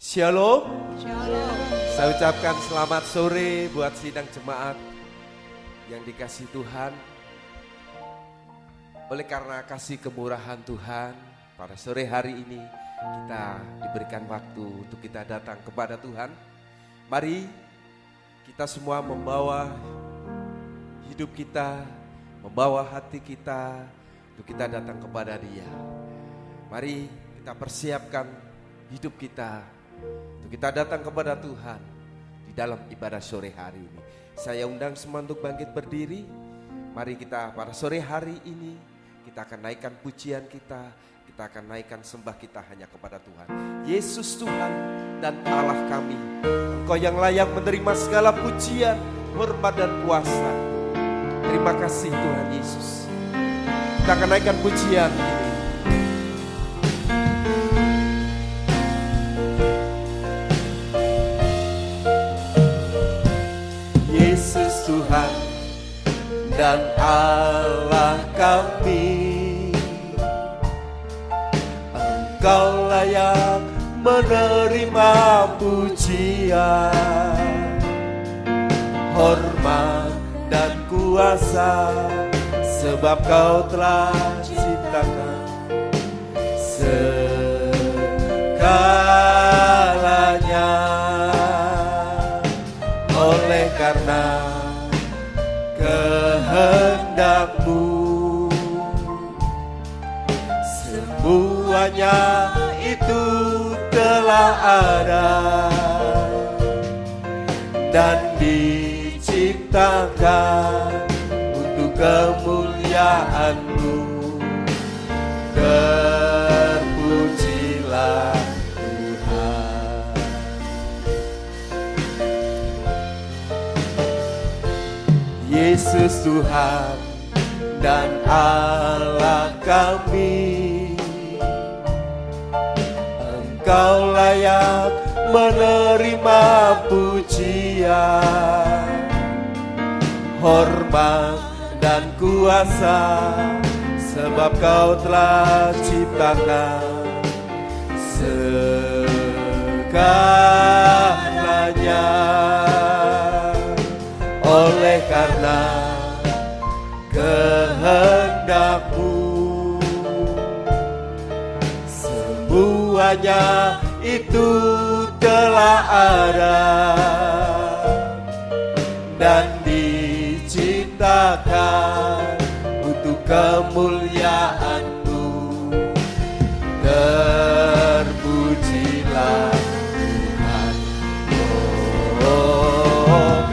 Shalom. Shalom. Saya ucapkan selamat sore buat sidang jemaat yang dikasihi Tuhan. Oleh karena kasih kemurahan Tuhan, pada sore hari ini kita diberikan waktu untuk kita datang kepada Tuhan. Mari kita semua membawa hidup kita, membawa hati kita untuk kita datang kepada Dia. Mari kita persiapkan hidup kita untuk kita datang kepada Tuhan di dalam ibadah sore hari ini. Saya undang semua untuk bangkit berdiri. Mari kita pada sore hari ini kita akan naikkan pujian kita akan naikkan sembah kita hanya kepada Tuhan. Yesus Tuhan dan Allah kami, Engkau yang layak menerima segala pujian, hormat dan kuasa. Terima kasih Tuhan Yesus. Kita akan naikkan pujian ini. Yesus Tuhan dan Allah kami, Engkau layak menerima pujian, hormat dan kuasa, sebab Kau telah ciptakan segalanya. Oleh karena kehendak-Mu, semuanya itu telah ada dan diciptakan untuk kemuliaan-Mu. Terpujilah Tuhan. Yesus Tuhan dan Allah kami, Engkau layak menerima pujian, hormat dan kuasa, sebab Kau telah ciptakan segalanya. Oleh karena kehendak-Mu, semuanya itu telah ada dan diciptakan untuk kemuliaan-Mu. Terpujilah Tuhan.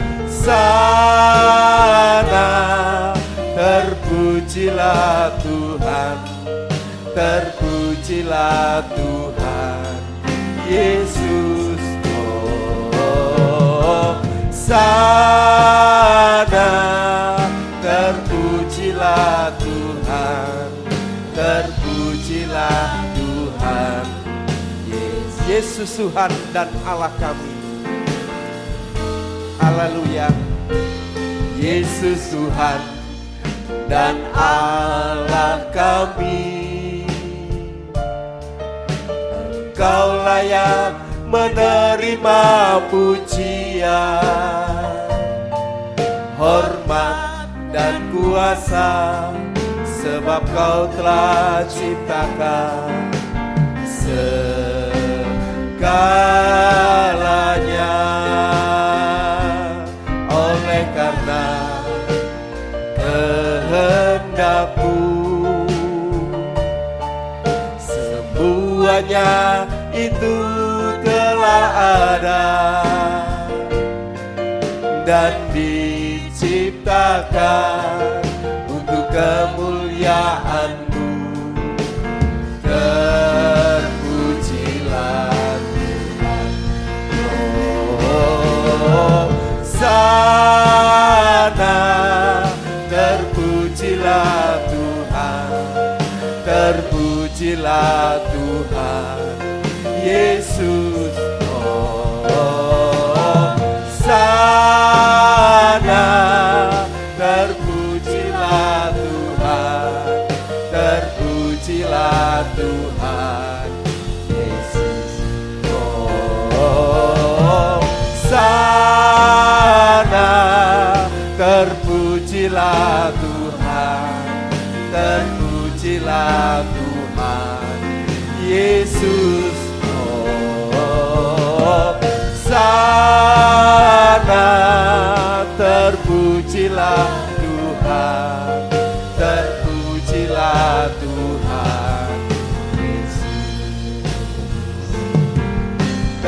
Sana terpujilah Tuhan, terpujilah Tuhan Yesus. Sana terpujilah Tuhan, terpujilah Tuhan Yesus Tuhan dan Allah kami. Haleluya. Yesus Tuhan dan Allah kami, Engkau layak menerima pujian, hormat dan kuasa, sebab Kau telah ciptakan segalanya. Oleh karena kehendak-Mu, semuanya itu telah ada dan diciptakan untuk kemuliaan-Mu. Terpujilah Tuhan. Sana terpujilah Tuhan, terpujilah Tuhan Yesus. Sana terpujilah Tuhan, terpujilah Tuhan Yesus.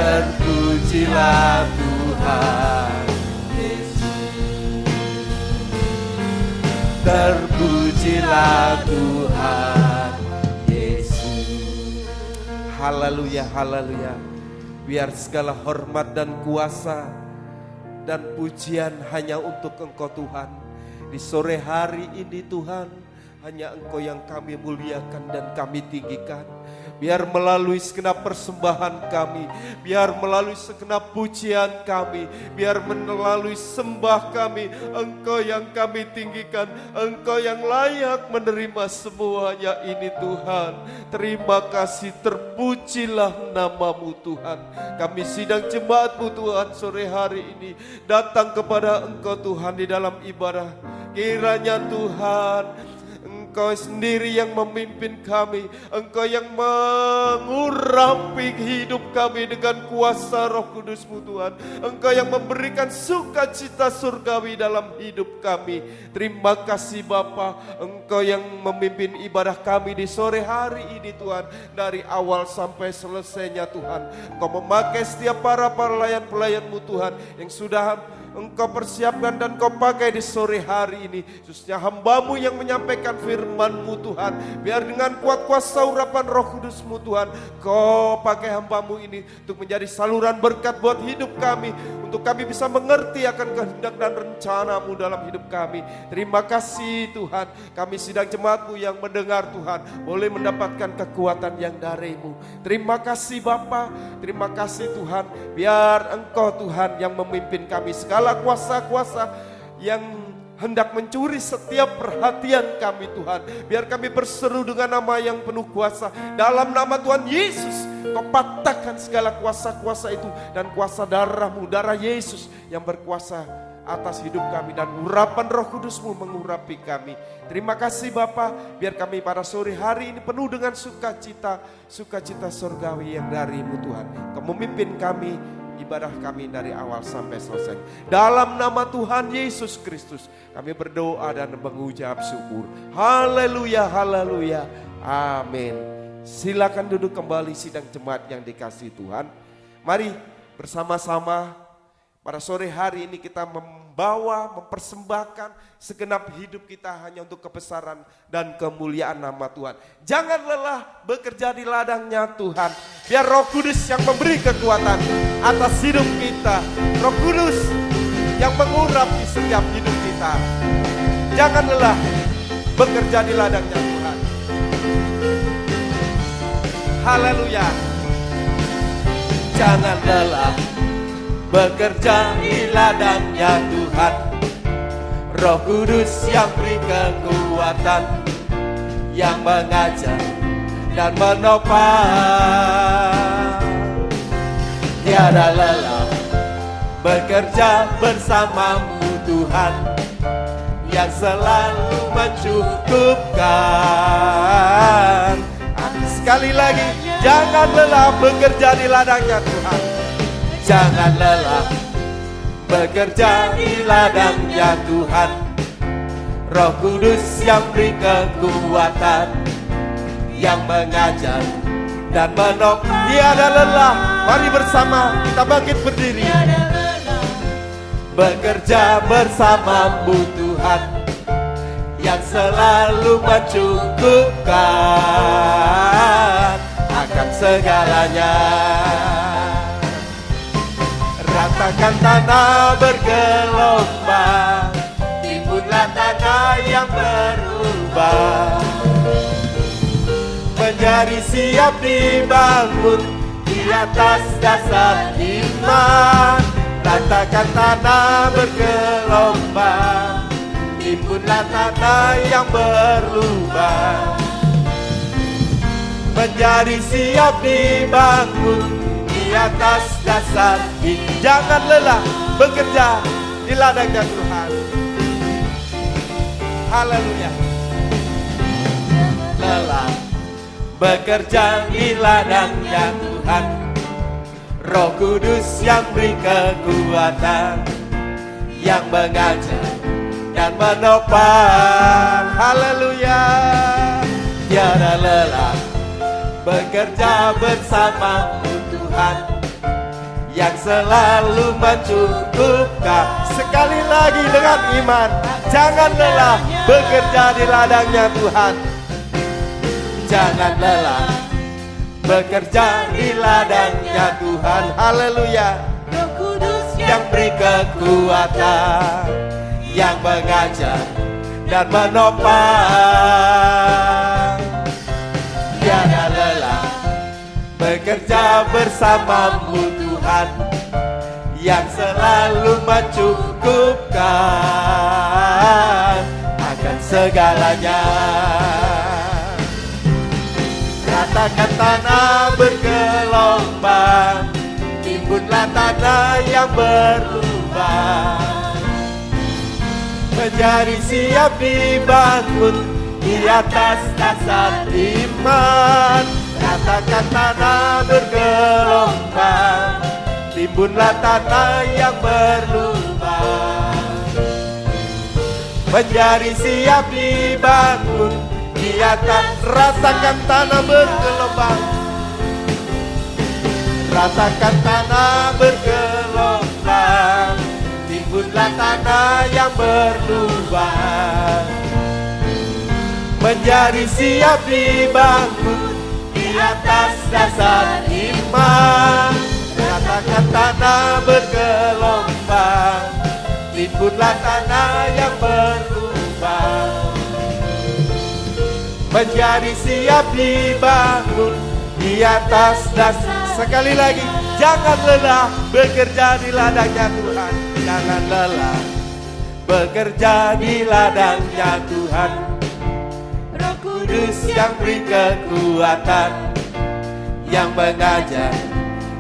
terpujilah Tuhan Yesus. Terpujilah Tuhan Yesus. Haleluya, haleluya. Biar segala hormat dan kuasa dan pujian hanya untuk Engkau Tuhan. Di sore hari ini Tuhan, hanya Engkau yang kami muliakan dan kami tinggikan. Biar melalui segenap persembahan kami, biar melalui segenap pujian kami, biar melalui sembah kami, Engkau yang kami tinggikan, Engkau yang layak menerima semuanya ini Tuhan. Terima kasih, terpujilah nama-Mu Tuhan. Kami sidang jemaat-Mu Tuhan sore hari ini datang kepada Engkau Tuhan di dalam ibadah. Kiranya Tuhan, Engkau sendiri yang memimpin kami, Engkau yang mengurapi hidup kami dengan kuasa Roh Kudus-Mu Tuhan. Engkau yang memberikan sukacita surgawi dalam hidup kami. Terima kasih Bapa, Engkau yang memimpin ibadah kami di sore hari ini Tuhan. Dari awal sampai selesainya Tuhan, Engkau memakai setiap para pelayan-pelayan-Mu Tuhan yang sudah Engkau persiapkan dan Kau pakai di sore hari ini. Khususnya hamba-Mu yang menyampaikan firman-Mu Tuhan. Biar dengan kuat kuasa urapan Roh Kudus-Mu Tuhan, Kau pakai hamba-Mu ini untuk menjadi saluran berkat buat hidup kami. Untuk kami bisa mengerti akan kehendak dan rencana-Mu dalam hidup kami. Terima kasih Tuhan. Kami sidang jemaat-Mu yang mendengar Tuhan, boleh mendapatkan kekuatan yang dari-Mu. Terima kasih Bapa. Terima kasih Tuhan. Biar Engkau Tuhan yang memimpin kami. Segala kuasa-kuasa yang hendak mencuri setiap perhatian kami Tuhan, biar kami berseru dengan nama yang penuh kuasa. Dalam nama Tuhan Yesus, Kau patahkan segala kuasa-kuasa itu. Dan kuasa darah-Mu, darah Yesus yang berkuasa atas hidup kami. Dan urapan Roh Kudus-Mu mengurapi kami. Terima kasih Bapa, biar kami pada sore hari ini penuh dengan sukacita, sukacita surgawi yang dari-Mu Tuhan. Kau memimpin kami, ibadah kami dari awal sampai selesai. Dalam nama Tuhan Yesus Kristus kami berdoa dan mengucap syukur. Haleluya, haleluya, amin. Silakan duduk kembali sidang jemaat yang dikasihi Tuhan. Mari bersama-sama pada sore hari ini kita mempersembahkan segenap hidup kita hanya untuk kebesaran dan kemuliaan nama Tuhan. Jangan lelah bekerja di ladangnya Tuhan. Biar Roh Kudus yang memberi kekuatan atas hidup kita. Roh Kudus yang mengurap di setiap hidup kita. Jangan lelah bekerja di ladangnya Tuhan. Haleluya. Jangan lelah bekerja di ladangnya Tuhan. Roh Kudus yang beri kekuatan, yang mengajar dan menopang. Tiada lelah bekerja bersama-Mu Tuhan, yang selalu mencukupkan. Sekali lagi, jangan lelah bekerja di ladangnya Tuhan. Jangan lelah bekerja di ladangnya Tuhan. Roh Kudus yang beri kekuatan, yang mengajar dan menopang. Tiada lelah. Mari bersama kita bangkit berdiri. Bekerja bersama-Mu Tuhan, yang selalu mencukupkan akan segalanya. Ratakan tanah bergelombang, timbunlah tanah yang berubah, menjadi siap dibangun di atas dasar iman. Ratakan tanah bergelombang, timbunlah tanah yang berubah, menjadi siap dibangun di atas dasar ini. Jangan lelah bekerja di ladangnya Tuhan. Haleluya. Lelah bekerja di ladangnya Tuhan. Roh Kudus yang beri kekuatan, yang mengajar dan menopang. Haleluya. Tiada lelah bekerja bersama-Mu Tuhan, yang selalu mencukupkan. Sekali lagi dengan iman, jangan lelah bekerja di ladangnya Tuhan. Jangan lelah bekerja di ladangnya Tuhan. Haleluya. Roh Kudus Yang beri kekuatan, yang mengajar dan menopang. Tiada lelah bekerja bersamamu Tuhan, yang selalu mencukupkan akan segalanya. Ratakan tanah bergelombang, timbunlah tanah yang berlubang, menjadi siap dibangun di atas dasar iman. Ratakan tanah bergelombang, timbunlah tanah yang berlubang, menjadi siap dibangun di atas. Ratakan tanah bergelombang, ratakan tanah bergelombang, timbunlah tanah yang berlubang, menjadi siap dibangun di atas dasar iman. Ratakan tanah bergelombang, timbunlah tanah yang berlubang, menjadi siap dibangun di atas dasar. Sekali lagi, jangan lelah bekerja di ladangnya Tuhan. Jangan lelah bekerja di ladangnya Tuhan. Roh Kudus yang beri kekuatan, yang mengajar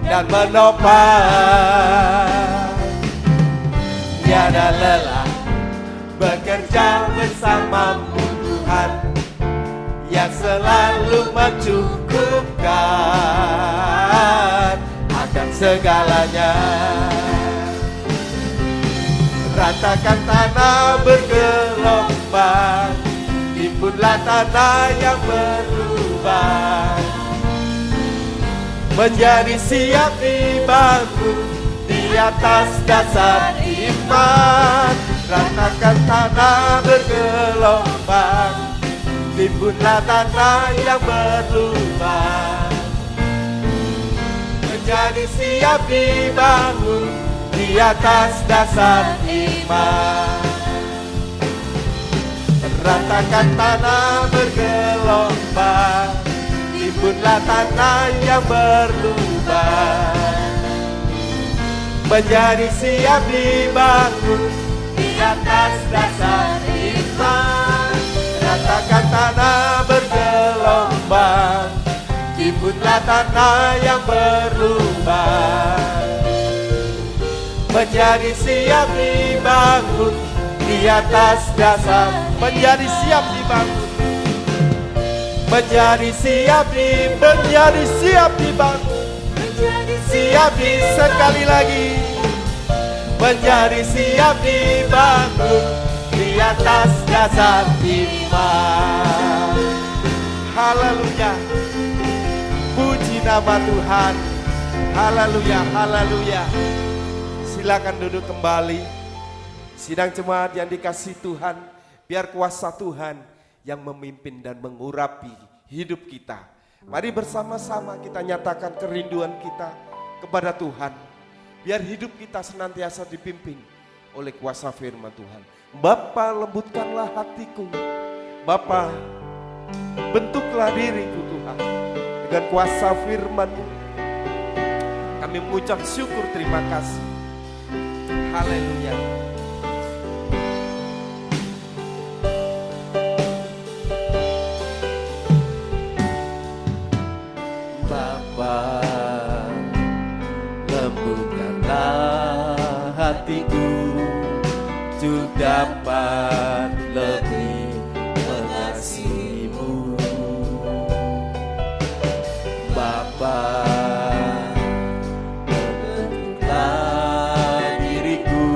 dan menopang. Tiada lelah bekerja bersamamu Tuhan, yang selalu mencukupkan akan segalanya. Ratakan tanah bergelombang, timbunlah tanah yang berlubang, menjadi siap dibangun di atas dasar iman. Ratakan tanah bergelombang, timbunlah tanah yang berlubang, menjadi siap dibangun di atas dasar iman. Ratakan tanah bergelombang, timbunlah tanah yang berlubang, menjadi siap dibangun di atas dasar iman. Ratakan tanah bergelombang, timbunlah tanah yang berlubang, menjadi siap dibangun di atas dasar. Menjadi siap dibangun, menjadi siap dibangun, siap di. Sekali lagi, menjadi siap dibangun di atas dasar iman. Haleluya, puji nama Tuhan. Haleluya, haleluya. Silakan duduk kembali. Sidang jemaat yang dikasihi Tuhan, biar kuasa Tuhan yang memimpin dan mengurapi hidup kita. Mari bersama-sama kita nyatakan kerinduan kita kepada Tuhan. Biar hidup kita senantiasa dipimpin oleh kuasa firman Tuhan. Bapa, lembutkanlah hatiku. Bapa, bentuklah diriku Tuhan dengan kuasa firman-Mu. Kami mengucap syukur terima kasih. Haleluya. Bapa, lembutkanlah hatiku untuk dapat lebih mengasihi-Mu. Bapa, bentuklah diriku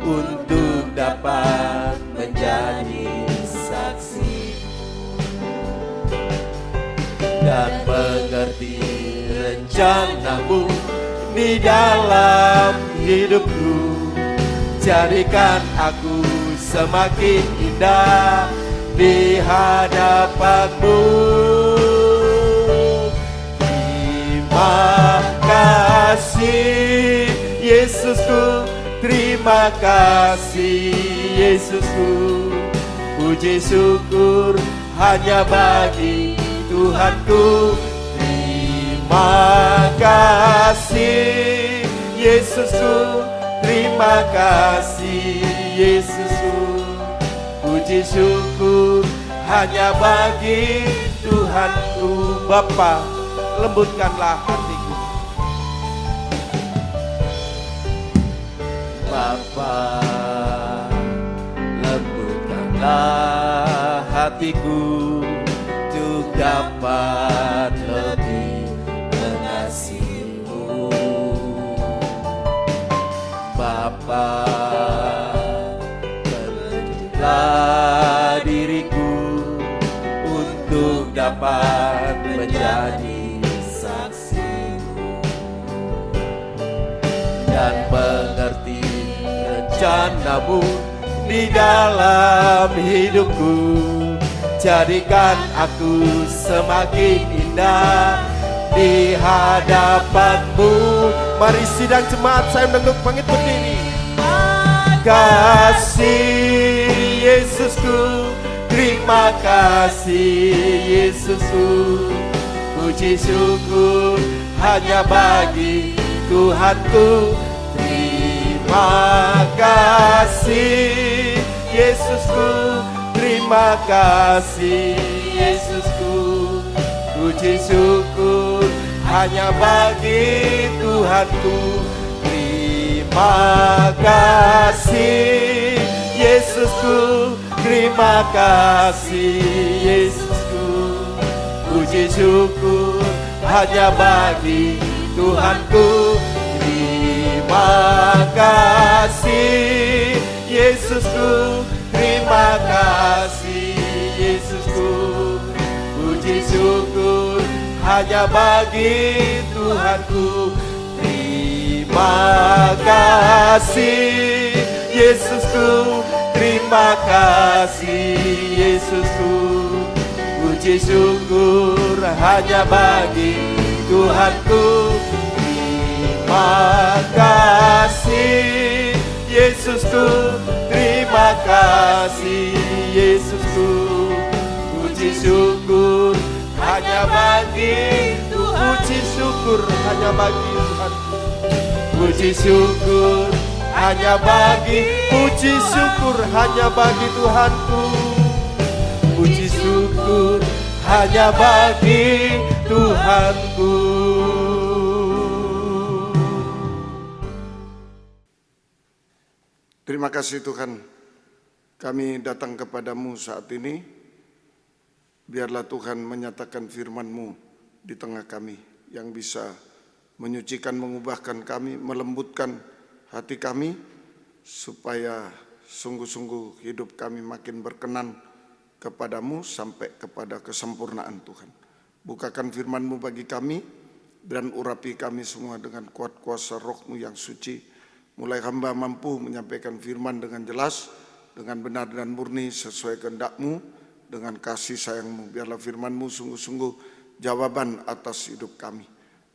untuk dapat menjadi saksi dan mengerti rencana-Mu di dalam hidupku. Jadikan aku semakin indah di hadapanmu. Terima kasih Yesusku, terima kasih Yesusku. Puji syukur hanya bagi Tuhanku. Terima kasih Yesusku, terima kasih Yesusku. Puji syukur hanya bagi Tuhanku. Bapa, lembutkanlah hatiku. Bapa, lembutkanlah hatiku untuk dapat lebih mengasihimu. Bapa, bentuklah diriku untuk dapat menjadi saksimu dan mengerti rencanamu di dalam hidupku. Jadikan aku semakin indah di hadapanmu. Mari sidang jemaat saya menunduk pangit berdiri. Kasih Yesusku, terima kasih Yesusku. Puji syukur hanya bagi Tuhanku. Terima kasih Yesusku, terima kasih Yesusku. Puji syukur hanya bagi Tuhanku. Terima kasih Yesusku, terima kasih Yesusku. Puji syukur hanya bagi Tuhanku. Terima kasih Yesusku, terima kasih Yesusku. Puji syukur hanya bagi Tuhanku. Terima kasih Yesusku, terima kasih Yesusku. Puji syukur hanya bagi Tuhanku. Terima kasih Yesusku, terima kasih Yesusku. Puji syukur hanya bagi Tuhan. Puji syukur hanya bagi Tuhan. Puji syukur hanya bagi, puji syukur hanya bagi Tuhanku. Puji syukur hanya bagi Tuhanku. Terima kasih Tuhan, kami datang kepadamu saat ini. Biarlah Tuhan menyatakan firman-Mu di tengah kami yang bisa menyucikan, mengubahkan kami, melembutkan hati kami, supaya sungguh-sungguh hidup kami makin berkenan kepadamu sampai kepada kesempurnaan Tuhan. Bukakan firman-Mu bagi kami dan urapi kami semua dengan kuat kuasa Roh-Mu yang suci. Mulai hamba mampu menyampaikan firman dengan jelas, dengan benar dan murni sesuai kehendak-Mu, dengan kasih sayang-Mu. Biarlah firman-Mu sungguh-sungguh jawaban atas hidup kami.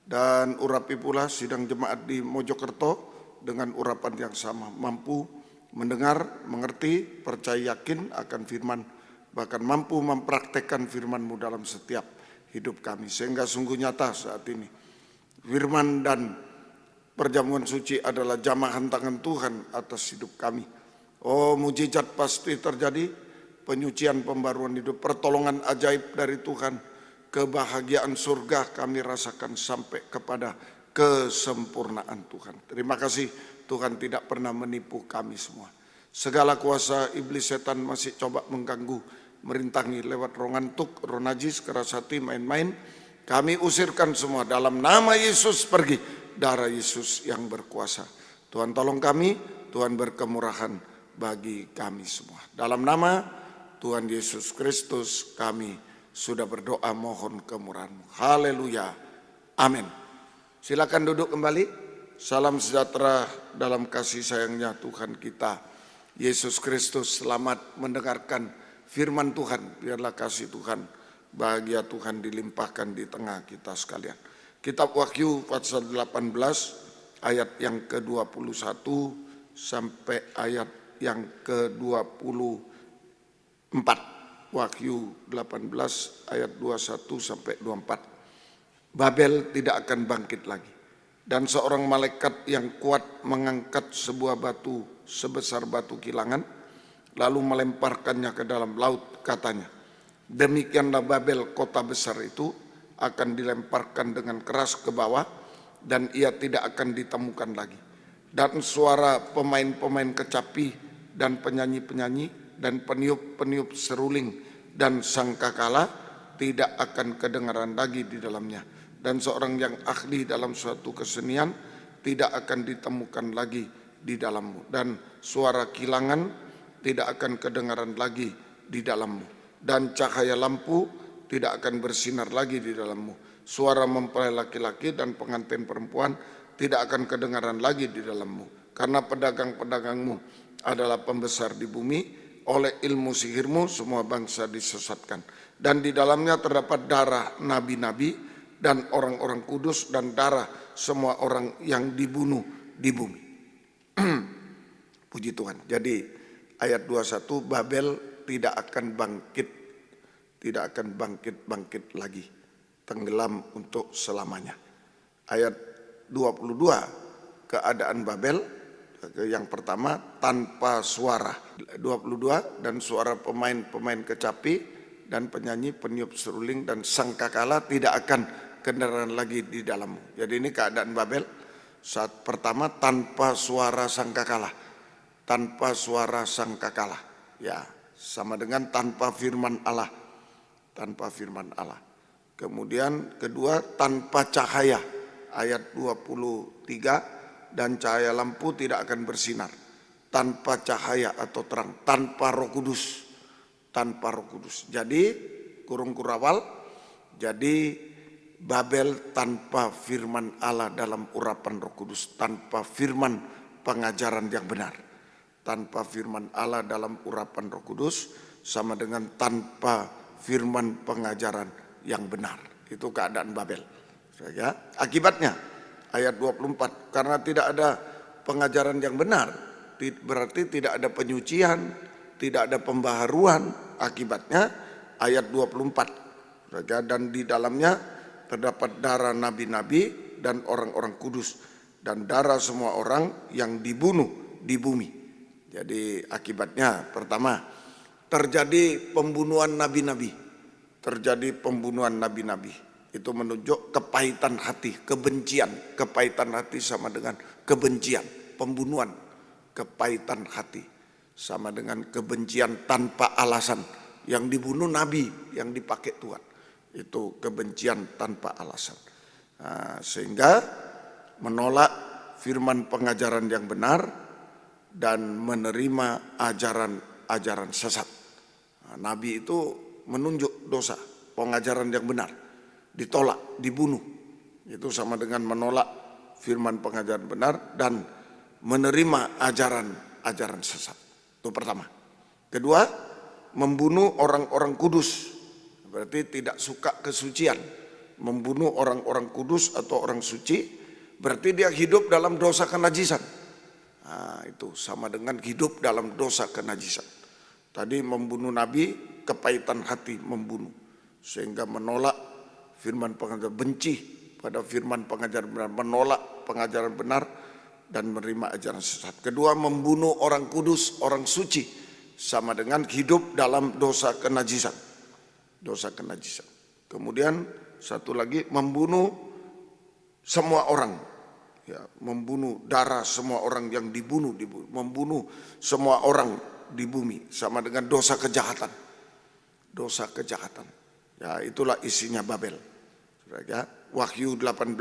Dan urapi pula sidang jemaat di Mojokerto dengan urapan yang sama, mampu mendengar, mengerti, percaya yakin akan firman, bahkan mampu mempraktekkan firman-Mu dalam setiap hidup kami. Sehingga sungguh nyata saat ini firman dan perjamuan suci adalah jamahan tangan Tuhan atas hidup kami. Oh, mujizat pasti terjadi, penyucian, pembaruan hidup, pertolongan ajaib dari Tuhan, kebahagiaan surga kami rasakan sampai kepada kesempurnaan Tuhan. Terima kasih Tuhan tidak pernah menipu kami semua. Segala kuasa iblis setan masih coba mengganggu, merintangi lewat roh ngantuk, roh najis, keras hati, main-main. Kami usirkan semua dalam nama Yesus, pergi. Darah Yesus yang berkuasa. Tuhan tolong kami, Tuhan berkemurahan bagi kami semua. Dalam nama Tuhan Yesus Kristus kami sudah berdoa mohon kemurahan-Mu. Haleluya. Amin. Silakan duduk kembali. salam sejahtera dalam kasih sayangnya Tuhan kita Yesus Kristus. Selamat mendengarkan firman Tuhan. Biarlah kasih Tuhan, bahagia Tuhan dilimpahkan di tengah kita sekalian. Kitab Wahyu pasal 18 ayat yang ke-21 sampai ayat yang ke-24. Wahyu 18 ayat 21 sampai 24. Babel tidak akan bangkit lagi. Dan seorang malaikat yang kuat mengangkat sebuah batu sebesar batu kilangan, lalu melemparkannya ke dalam laut, katanya, demikianlah Babel, kota besar itu, akan dilemparkan dengan keras ke bawah, dan ia tidak akan ditemukan lagi. Dan suara pemain-pemain kecapi, dan penyanyi-penyanyi, dan peniup-peniup seruling, dan sangkakala tidak akan kedengaran lagi di dalamnya. Dan seorang yang ahli dalam suatu kesenian tidak akan ditemukan lagi di dalammu. Dan suara kilangan tidak akan kedengaran lagi di dalammu. Dan cahaya lampu tidak akan bersinar lagi di dalammu. Suara mempelai laki-laki dan pengantin perempuan tidak akan kedengaran lagi di dalammu. Karena pedagang-pedagangmu adalah pembesar di bumi, oleh ilmu sihirmu semua bangsa disesatkan. Dan di dalamnya terdapat darah nabi-nabi dan orang-orang kudus, dan darah semua orang yang dibunuh di bumi. Puji Tuhan. Jadi ayat 21, Babel tidak akan bangkit lagi, tenggelam untuk selamanya. Ayat 22, keadaan Babel yang pertama, tanpa suara. 22, dan suara pemain-pemain kecapi dan penyanyi, peniup seruling dan sangkakala tidak akan kedengaran lagi di dalammu. Jadi ini keadaan Babel saat pertama, tanpa suara sangkakala. Tanpa suara sangkakala. Ya, sama dengan tanpa firman Allah. Tanpa firman Allah. Kemudian kedua, tanpa cahaya. Ayat 23, dan cahaya lampu tidak akan bersinar. Tanpa cahaya atau terang. Tanpa Roh Kudus. Tanpa Roh Kudus. Jadi kurung kurawal. Jadi Babel tanpa firman Allah dalam urapan Roh Kudus, tanpa firman pengajaran yang benar. Tanpa firman Allah dalam urapan Roh Kudus sama dengan tanpa firman pengajaran yang benar. Itu keadaan Babel. Ya, akibatnya ayat 24, karena tidak ada pengajaran yang benar, berarti tidak ada penyucian, tidak ada pembaharuan. Akibatnya ayat 24. Dan di dalamnya terdapat darah nabi-nabi dan orang-orang kudus, dan darah semua orang yang dibunuh di bumi. Jadi akibatnya pertama, terjadi pembunuhan nabi-nabi. Terjadi pembunuhan nabi-nabi. Itu menunjuk kepahitan hati, kebencian. Kepahitan hati sama dengan kebencian. Pembunuhan, kepahitan hati sama dengan kebencian tanpa alasan. Yang dibunuh nabi, yang dipakai Tuhan. Itu kebencian tanpa alasan. Nah, sehingga menolak firman pengajaran yang benar dan menerima ajaran sesat. Nah, Nabi itu menunjuk dosa, pengajaran yang benar, ditolak, dibunuh. Itu sama dengan menolak firman pengajaran benar dan menerima ajaran sesat. Itu pertama. Kedua, membunuh orang-orang kudus. Berarti tidak suka kesucian. Membunuh orang-orang kudus atau orang suci, berarti dia hidup dalam dosa kenajisan. Nah, itu sama dengan hidup dalam dosa kenajisan. Tadi membunuh nabi, kepahitan hati membunuh. Sehingga menolak firman pengajaran, benci pada firman pengajaran benar, menolak pengajaran benar dan menerima ajaran sesat. Kedua, membunuh orang kudus, orang suci, sama dengan hidup dalam dosa kenajisan. Dosa kenajisan. Kemudian satu lagi, membunuh semua orang. Ya, membunuh darah semua orang yang dibunuh, membunuh semua orang di bumi, sama dengan dosa kejahatan. Dosa kejahatan. Ya, itulah isinya Babel. Ya, Wahyu 18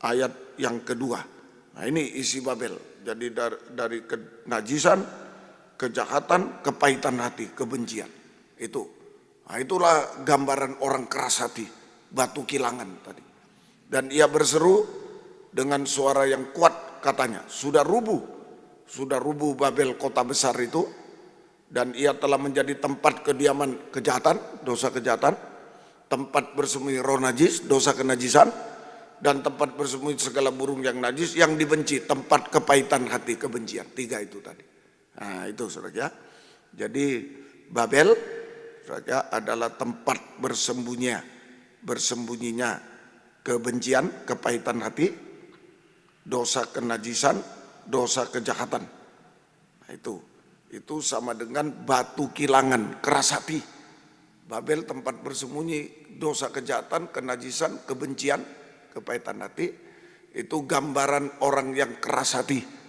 ayat yang kedua. Nah, ini isi Babel. Jadi dari kenajisan, kejahatan, kepahitan hati, kebencian. Itu. Nah, itulah gambaran orang keras hati, batu kilangan tadi. Dan ia berseru, dengan suara yang kuat katanya, sudah rubuh Babel kota besar itu, dan ia telah menjadi tempat kediaman kejahatan, dosa kejahatan, tempat bersembunyi roh najis, dosa kenajisan, dan tempat bersembunyi segala burung yang najis yang dibenci, tempat kepahitan hati, kebencian. 3 itu tadi. Nah itu saudara ya. Jadi Babel saudara adalah tempat bersembunyinya kebencian, kepahitan hati, dosa kenajisan, dosa kejahatan. Nah itu sama dengan batu kilangan, keras hati. Babel tempat bersembunyi dosa kejahatan, kenajisan, kebencian, kepahitan hati. Itu gambaran orang yang keras hati.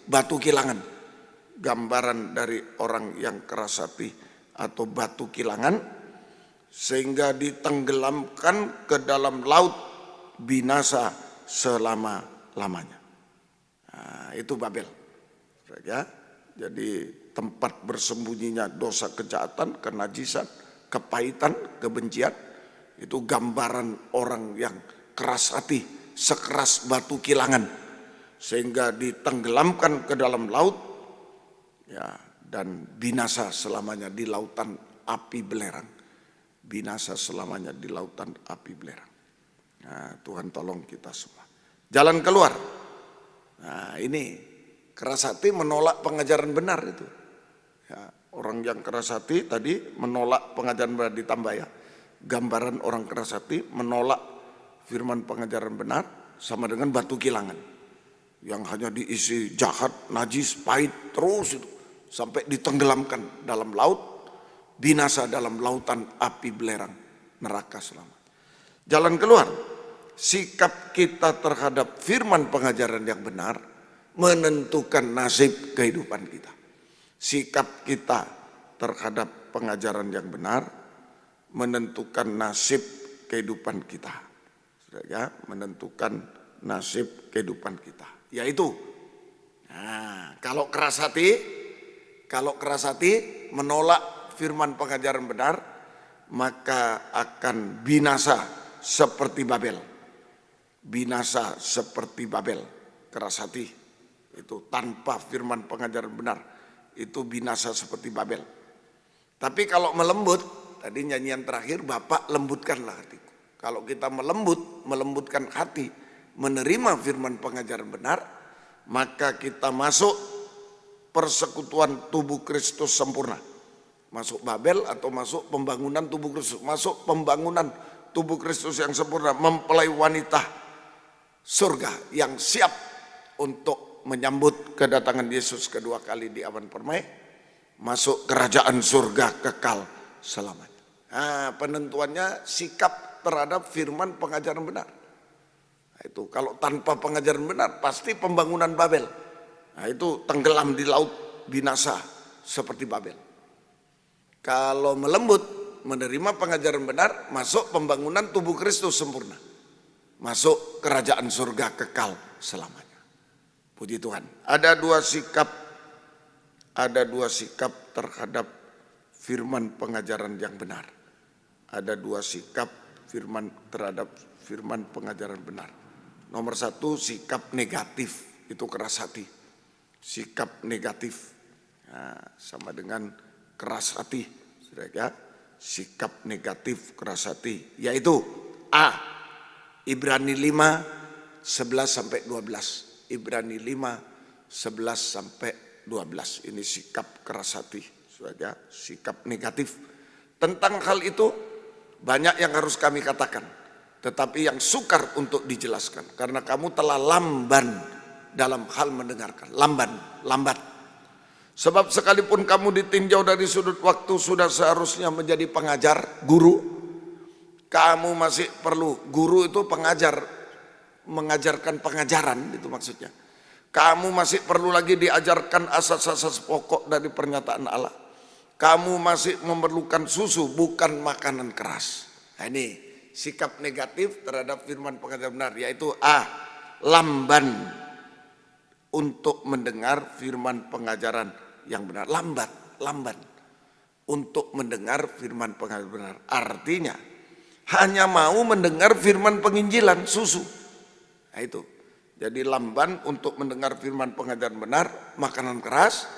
Batu kilangan, gambaran dari orang yang keras hati atau batu kilangan, sehingga ditenggelamkan ke dalam laut binasa selama-lamanya. Nah, itu Babel. Ya, jadi tempat bersembunyinya dosa kejahatan, kenajisan, kepahitan, kebencian, itu gambaran orang yang keras hati, sekeras batu kilangan, sehingga ditenggelamkan ke dalam laut, ya, dan binasa selamanya di lautan api belerang. Binasa selamanya di lautan api belerang. Nah, Tuhan tolong kita semua. Jalan keluar. Nah, ini keras hati menolak pengajaran benar itu. Ya, orang yang keras hati tadi menolak pengajaran benar, ditambah ya. Gambaran orang keras hati menolak firman pengajaran benar sama dengan batu kilangan yang hanya diisi jahat, najis, pahit terus itu sampai ditenggelamkan dalam laut, binasa dalam lautan api belerang, neraka selamanya. Jalan keluar, sikap kita terhadap firman pengajaran yang benar menentukan nasib kehidupan kita. Sikap kita terhadap pengajaran yang benar menentukan nasib kehidupan kita. Ya, menentukan nasib kehidupan kita. Yaitu, nah, kalau keras hati menolak firman pengajaran benar, maka akan binasa seperti Babel. Binasa seperti Babel, keras hati. Itu tanpa firman pengajaran benar, itu binasa seperti Babel. Tapi kalau melembut, tadi nyanyian terakhir, Bapak lembutkanlah hatiku. Kalau kita melembutkan hati, menerima firman pengajaran benar, maka kita masuk persekutuan tubuh Kristus sempurna. Masuk Babel atau masuk pembangunan tubuh Kristus. Masuk pembangunan tubuh Kristus yang sempurna, mempelai wanita surga yang siap untuk menyambut kedatangan Yesus kedua kali di awan permai, masuk kerajaan surga kekal selamanya. Nah, penentuannya sikap terhadap firman pengajaran benar. Nah, itu kalau tanpa pengajaran benar pasti pembangunan Babel. Nah, itu tenggelam di laut binasa seperti Babel. Kalau melembut, menerima pengajaran benar, masuk pembangunan tubuh Kristus sempurna. Masuk kerajaan surga kekal selamanya. Puji Tuhan. Ada dua sikap terhadap firman pengajaran yang benar. Ada dua sikap terhadap firman pengajaran benar. Nomor 1, sikap negatif, itu keras hati. Sikap negatif, nah, sama dengan keras hati, saudara. Sikap negatif, keras hati, yaitu A. Ibrani 5, 11-12. Ibrani 5, 11-12. Ini sikap keras hati, saudara. Sikap negatif. Tentang hal itu banyak yang harus kami katakan, tetapi yang sukar untuk dijelaskan, karena kamu telah lamban dalam hal mendengarkan. Lambat. Sebab sekalipun kamu ditinjau dari sudut waktu sudah seharusnya menjadi pengajar, guru, kamu masih perlu, guru itu pengajar, mengajarkan pengajaran, itu maksudnya. Kamu masih perlu lagi diajarkan asas-asas pokok dari pernyataan Allah. Kamu masih memerlukan susu, bukan makanan keras. Nah, ini sikap negatif terhadap firman pengajaran benar, yaitu A. Lamban untuk mendengar firman pengajaran yang benar. Lamban untuk mendengar firman pengajaran benar. Artinya hanya mau mendengar firman penginjilan, susu. Nah, itu. Jadi lamban untuk mendengar firman pengajaran benar, makanan keras.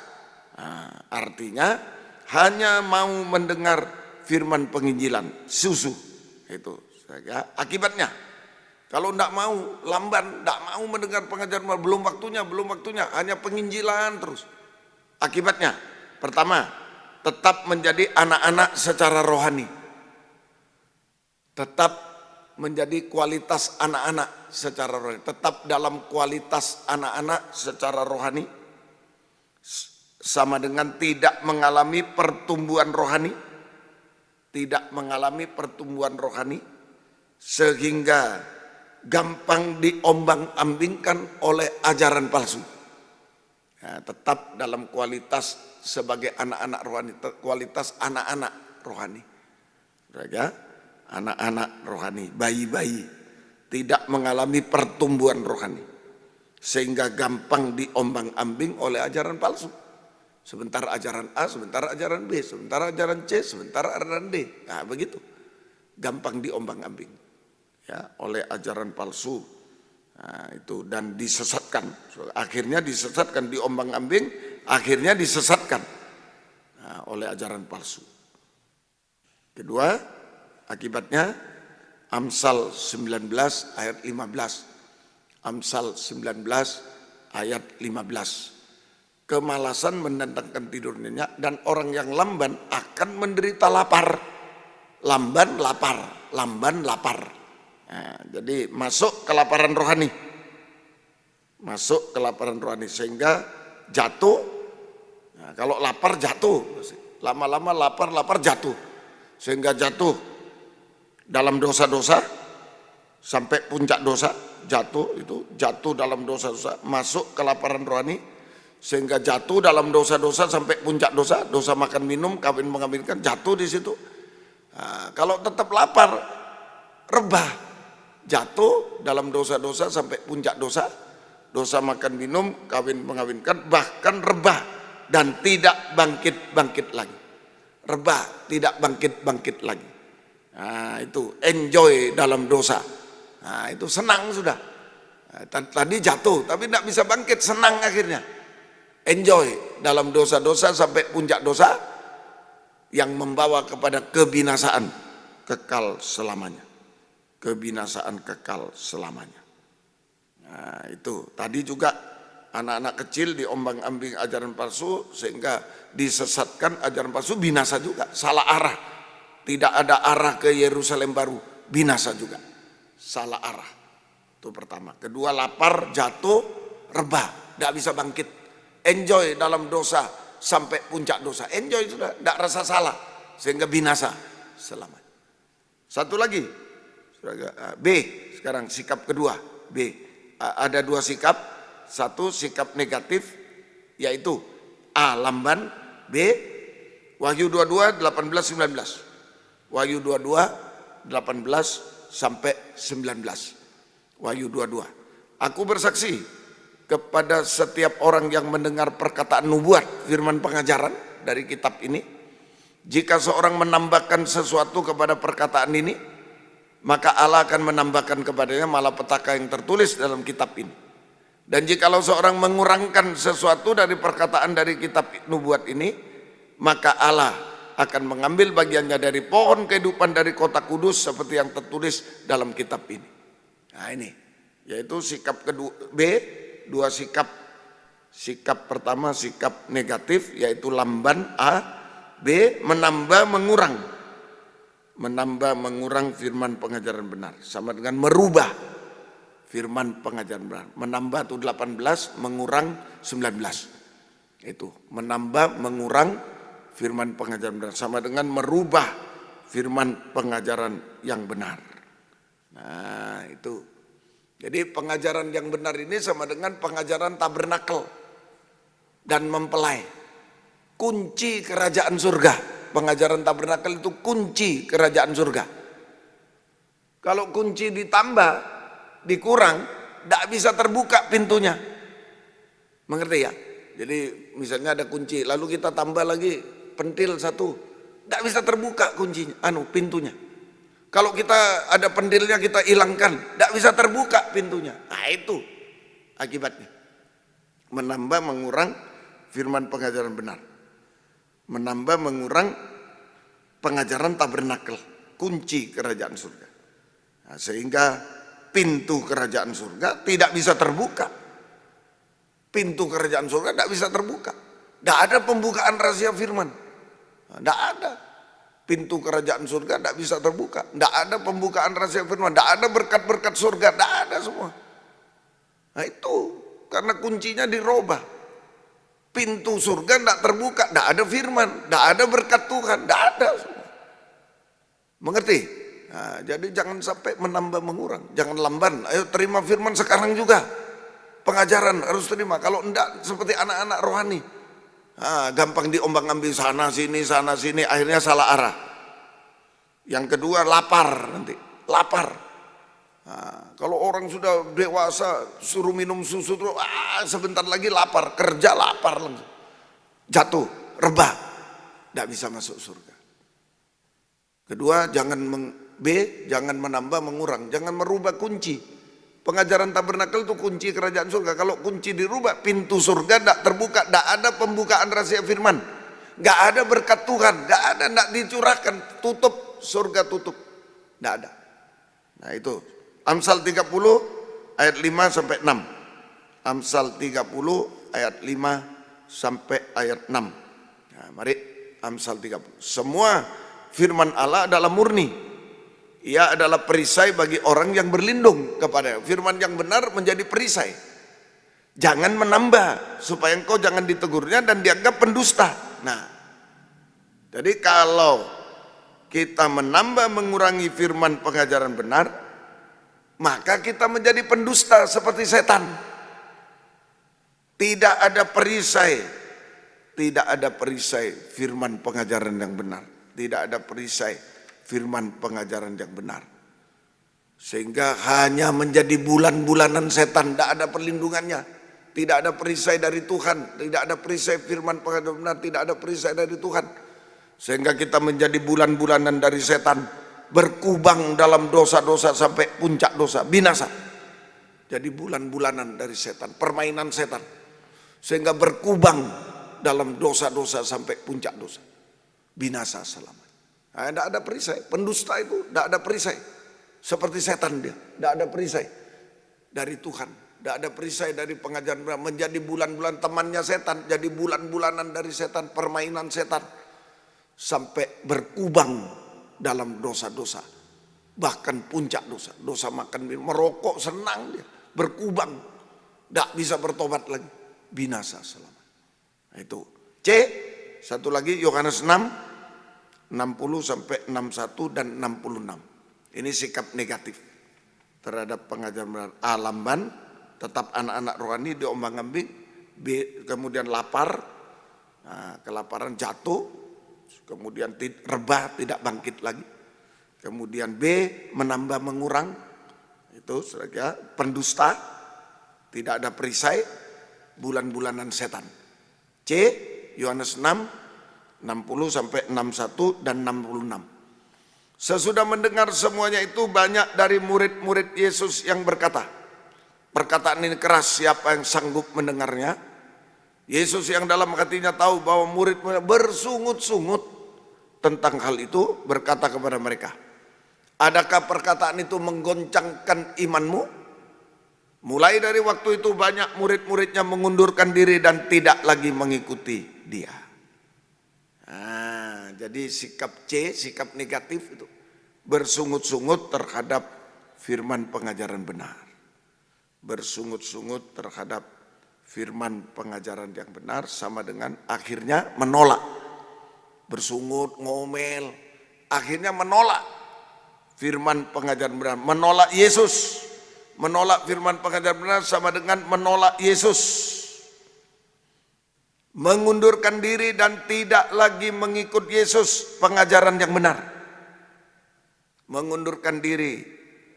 Nah, artinya hanya mau mendengar firman penginjilan, susu. Itu saja akibatnya. Kalau tidak mau, lamban, tidak mau mendengar pengajaran benar, belum waktunya, hanya penginjilan terus. Akibatnya, pertama, tetap menjadi anak-anak secara rohani. Tetap menjadi kualitas anak-anak secara rohani, tetap dalam kualitas anak-anak secara rohani, sama dengan tidak mengalami pertumbuhan rohani, sehingga gampang diombang-ambingkan oleh ajaran palsu. Nah, tetap dalam kualitas sebagai anak-anak rohani, kualitas anak-anak rohani. Saja. Anak-anak rohani, bayi-bayi, tidak mengalami pertumbuhan rohani, sehingga gampang diombang-ambing oleh ajaran palsu. Sebentar ajaran A, sebentar ajaran B, sebentar ajaran C, sebentar ajaran D. Nah, begitu, gampang diombang-ambing ya oleh ajaran palsu. Nah, itu, dan disesatkan, akhirnya disesatkan, diombang-ambing, akhirnya disesatkan oleh ajaran palsu. Kedua, akibatnya Amsal 19 ayat 15. Amsal 19 ayat 15. Kemalasan mendatangkan tidur nyenyak, dan orang yang lamban akan menderita lapar. Lamban lapar. Nah, jadi masuk kelaparan rohani. Sehingga jatuh. Nah, kalau lapar jatuh. Lama-lama lapar jatuh. Sehingga jatuh dalam dosa-dosa sampai puncak dosa, jatuh dalam dosa-dosa, masuk kelaparan rohani, sehingga jatuh dalam dosa-dosa sampai puncak dosa makan minum, kawin mengawinkan, jatuh di situ. Nah, kalau tetap lapar, rebah, jatuh dalam dosa-dosa sampai puncak dosa makan minum, kawin mengawinkan, bahkan rebah dan tidak bangkit lagi. Rebah, tidak bangkit lagi. Nah, itu enjoy dalam dosa. Nah, itu senang sudah. Nah, tadi jatuh tapi tidak bisa bangkit, senang akhirnya. Enjoy dalam dosa-dosa sampai puncak dosa yang membawa kepada kebinasaan kekal selamanya. Nah, itu tadi juga anak-anak kecil diombang-ambing ajaran palsu, sehingga disesatkan ajaran palsu, binasa juga, salah arah. Tidak ada arah ke Yerusalem baru, binasa juga, salah arah. Itu pertama. Kedua, lapar, jatuh, rebah, tidak bisa bangkit. Enjoy dalam dosa sampai puncak dosa. Enjoy sudah, tidak rasa salah, sehingga binasa selamanya. Satu lagi, B, sekarang sikap kedua, B. Ada dua sikap, satu sikap negatif, yaitu A, lamban, B, Wahyu 22, 18-19. Wahyu 22, 18 sampai 19. Wahyu 22. Aku bersaksi kepada setiap orang yang mendengar perkataan nubuat, firman pengajaran dari kitab ini. Jika seorang menambahkan sesuatu kepada perkataan ini, maka Allah akan menambahkan kepadanya malapetaka yang tertulis dalam kitab ini. Dan jikalau seorang mengurangkan sesuatu dari perkataan dari kitab nubuat ini, maka Allah akan mengambil bagiannya dari pohon kehidupan dari kota kudus seperti yang tertulis dalam kitab ini. Nah, ini yaitu sikap kedua, B, dua sikap. Sikap pertama sikap negatif, yaitu lamban, A. B, menambah mengurang firman pengajaran benar, sama dengan merubah firman pengajaran benar. Menambah itu 18, mengurang 19. Itu menambah, mengurang firman pengajaran benar, sama dengan merubah firman pengajaran yang benar. Nah, itu. Jadi pengajaran yang benar ini sama dengan pengajaran tabernakel dan mempelai. Kunci kerajaan surga. Pengajaran tabernakel itu kunci kerajaan surga. Kalau kunci ditambah, dikurang, tidak bisa terbuka pintunya. Mengerti ya? Jadi misalnya ada kunci, lalu kita tambah lagi pentil satu, tidak bisa terbuka kuncinya, pintunya. Kalau kita ada pendilnya kita hilangkan, tidak bisa terbuka pintunya. Nah itu akibatnya. Menambah mengurang firman pengajaran benar. Menambah mengurang pengajaran tabernakel, kunci kerajaan surga. Nah, sehingga pintu kerajaan surga tidak bisa terbuka. Pintu kerajaan surga tidak bisa terbuka. Tidak ada pembukaan rahasia firman. Tidak ada. Pintu kerajaan surga tidak bisa terbuka. Tidak ada pembukaan rahasia firman. Tidak ada berkat-berkat surga. Tidak ada semua. Nah itu karena kuncinya dirubah. Pintu surga tidak terbuka. Tidak ada firman. Tidak ada berkat Tuhan. Tidak ada semua. Mengerti? Nah, jadi jangan sampai menambah mengurang. Jangan lamban. Ayo terima firman sekarang juga. Pengajaran harus terima. Kalau tidak seperti anak-anak rohani. Gampang diombang-ambing sana sini, akhirnya salah arah. Yang kedua lapar nanti, lapar. Kalau orang sudah dewasa suruh minum susu terus, sebentar lagi lapar, kerja lapar langsung, jatuh, rebah, tidak bisa masuk surga. Kedua, jangan menambah mengurang, jangan merubah kunci. Pengajaran tabernakel itu kunci kerajaan surga. Kalau kunci dirubah, pintu surga tidak terbuka, tidak ada pembukaan rahasia firman, tidak ada berkat Tuhan, tidak dicurahkan, tutup, surga tutup, tidak ada. Nah itu Amsal 30 ayat 5 sampai 6. Amsal 30 ayat 5 sampai ayat 6. Nah, mari Amsal 30. Semua firman Allah adalah murni. Ia adalah perisai bagi orang yang berlindung kepada firman yang benar menjadi perisai. Jangan menambah supaya engkau jangan ditegurnya dan dianggap pendusta. Nah, jadi kalau kita menambah mengurangi firman pengajaran benar, maka kita menjadi pendusta seperti setan. Tidak ada perisai, tidak ada perisai firman pengajaran yang benar, tidak ada perisai firman pengajaran yang benar. Sehingga hanya menjadi bulan-bulanan setan, tidak ada perlindungannya, tidak ada perisai dari Tuhan, tidak ada perisai firman pengajaran benar, tidak ada perisai dari Tuhan. Sehingga kita menjadi bulan-bulanan dari setan, berkubang dalam dosa-dosa sampai puncak dosa, binasa. Jadi bulan-bulanan dari setan, permainan setan. Sehingga berkubang dalam dosa-dosa sampai puncak dosa, binasa selama. Nah, tidak ada perisai. Pendusta itu tidak ada perisai. Seperti setan dia, tidak ada perisai dari Tuhan, tidak ada perisai dari pengajaran benar. Menjadi bulan-bulan temannya setan, jadi bulan-bulanan dari setan, permainan setan, sampai berkubang dalam dosa-dosa, bahkan puncak dosa, dosa makan minum, merokok senang dia, berkubang, tidak bisa bertobat lagi, binasa selama. Nah, itu C. Satu lagi Yohanes 6 60 sampai 61 dan 66. Ini sikap negatif terhadap pengajaran benar. A. Lamban, tetap anak-anak rohani diombang-ambing. B. Kemudian lapar, kelaparan jatuh, kemudian rebah, tidak bangkit lagi. Kemudian B. Menambah mengurang, itu sebagai pendusta, tidak ada perisai, bulan-bulanan setan. C. Yohanes 6 60 sampai 61 dan 66. Sesudah mendengar semuanya itu, banyak dari murid-murid Yesus yang berkata, perkataan ini keras, siapa yang sanggup mendengarnya? Yesus yang dalam hatinya tahu bahwa murid-murid bersungut-sungut tentang hal itu, berkata kepada mereka, adakah perkataan itu menggoncangkan imanmu? Mulai dari waktu itu banyak murid-muridnya mengundurkan diri dan tidak lagi mengikuti dia. Jadi sikap C, sikap negatif itu bersungut-sungut terhadap firman pengajaran benar. Bersungut-sungut terhadap firman pengajaran yang benar sama dengan akhirnya menolak. Bersungut, ngomel, akhirnya menolak firman pengajaran benar, menolak Yesus. Menolak firman pengajaran benar sama dengan menolak Yesus. Mengundurkan diri dan tidak lagi mengikut Yesus, pengajaran yang benar. Mengundurkan diri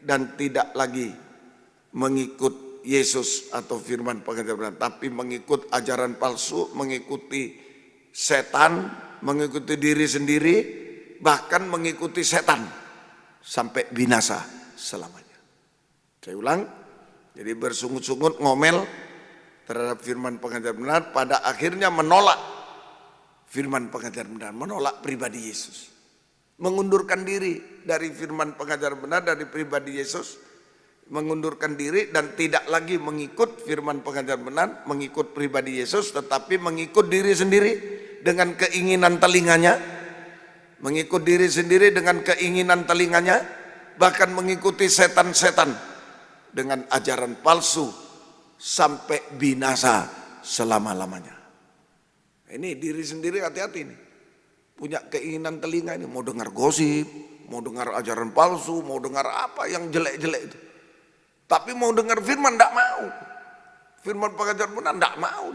dan tidak lagi mengikut Yesus atau firman pengajaran benar, tapi mengikut ajaran palsu, mengikuti setan, mengikuti diri sendiri, bahkan mengikuti setan. sampai binasa selamanya. Saya ulang, jadi bersungut-sungut ngomel terhadap firman pengajaran benar, pada akhirnya menolak firman pengajaran benar, menolak pribadi Yesus. Mengundurkan diri dari firman pengajaran benar, dari pribadi Yesus, mengundurkan diri dan tidak lagi mengikut firman pengajaran benar, mengikut pribadi Yesus, tetapi mengikut diri sendiri dengan keinginan telinganya, mengikut diri sendiri dengan keinginan telinganya, bahkan mengikuti setan-setan dengan ajaran palsu sampai binasa selama-lamanya. Ini diri sendiri, hati-hati ini. Punya keinginan telinga ini, mau dengar gosip, mau dengar ajaran palsu, mau dengar apa yang jelek-jelek itu. Tapi mau dengar firman enggak mau. Firman pengajaran benar enggak mau.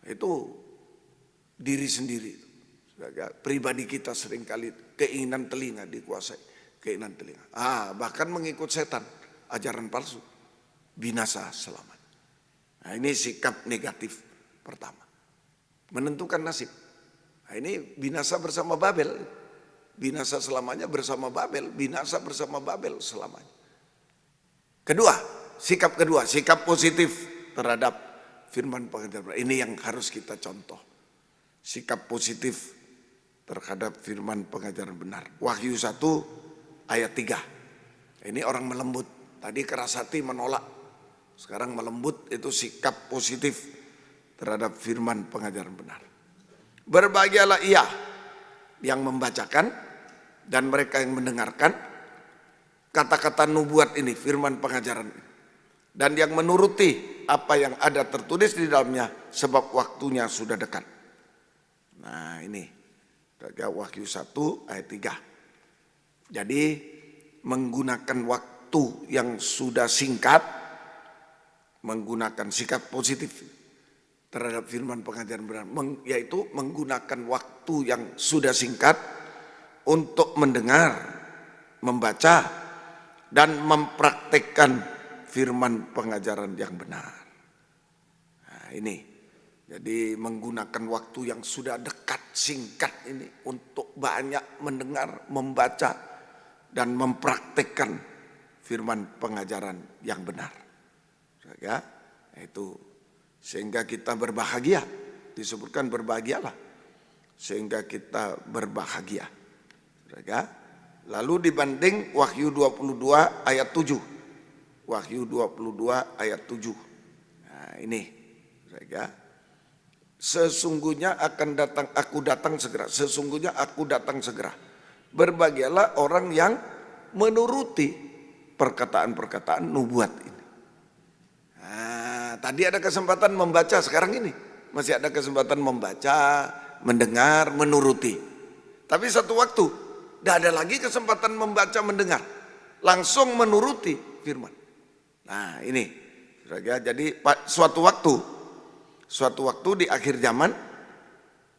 Itu diri sendiri. Pribadi kita seringkali keinginan telinga dikuasai. Keinginan telinga. Bahkan mengikut setan, ajaran palsu. Binasa selamanya. Nah, ini sikap negatif pertama. Menentukan nasib. Nah, ini binasa bersama Babel. Binasa selamanya bersama Babel. Binasa bersama Babel selamanya. Kedua, sikap positif terhadap firman pengajaran. Ini yang harus kita contoh. Sikap positif terhadap firman pengajaran benar. Wahyu 1 ayat 3. Ini orang melembut. Tadi keras hati menolak. Sekarang melembut, itu sikap positif terhadap firman pengajaran benar. Berbahagialah ia yang membacakan dan mereka yang mendengarkan kata-kata nubuat ini, firman pengajaran ini, dan yang menuruti apa yang ada tertulis di dalamnya, sebab waktunya sudah dekat. Nah, ini Wahyu 1 ayat 3. Jadi menggunakan waktu yang sudah singkat, menggunakan sikap positif terhadap firman pengajaran benar, yaitu menggunakan waktu yang sudah singkat untuk mendengar, membaca, dan mempraktekkan firman pengajaran yang benar. Nah, ini jadi menggunakan waktu yang sudah dekat, singkat ini untuk banyak mendengar, membaca, dan mempraktekkan firman pengajaran yang benar. Ya, itu sehingga kita berbahagia. Disebutkan berbahagialah, sehingga kita berbahagia. Ya. Lalu dibanding Wahyu 22 ayat 7. Wahyu 22 ayat 7. Nah, ini. Ya. Sesungguhnya akan datang, aku datang segera. Sesungguhnya aku datang segera. Berbahagialah orang yang menuruti perkataan-perkataan nubuat ini. Nah, tadi ada kesempatan membaca, sekarang ini masih ada kesempatan membaca, mendengar, menuruti. Tapi satu waktu tidak ada lagi kesempatan membaca, mendengar, langsung menuruti firman. Nah, ini jadi suatu waktu di akhir zaman,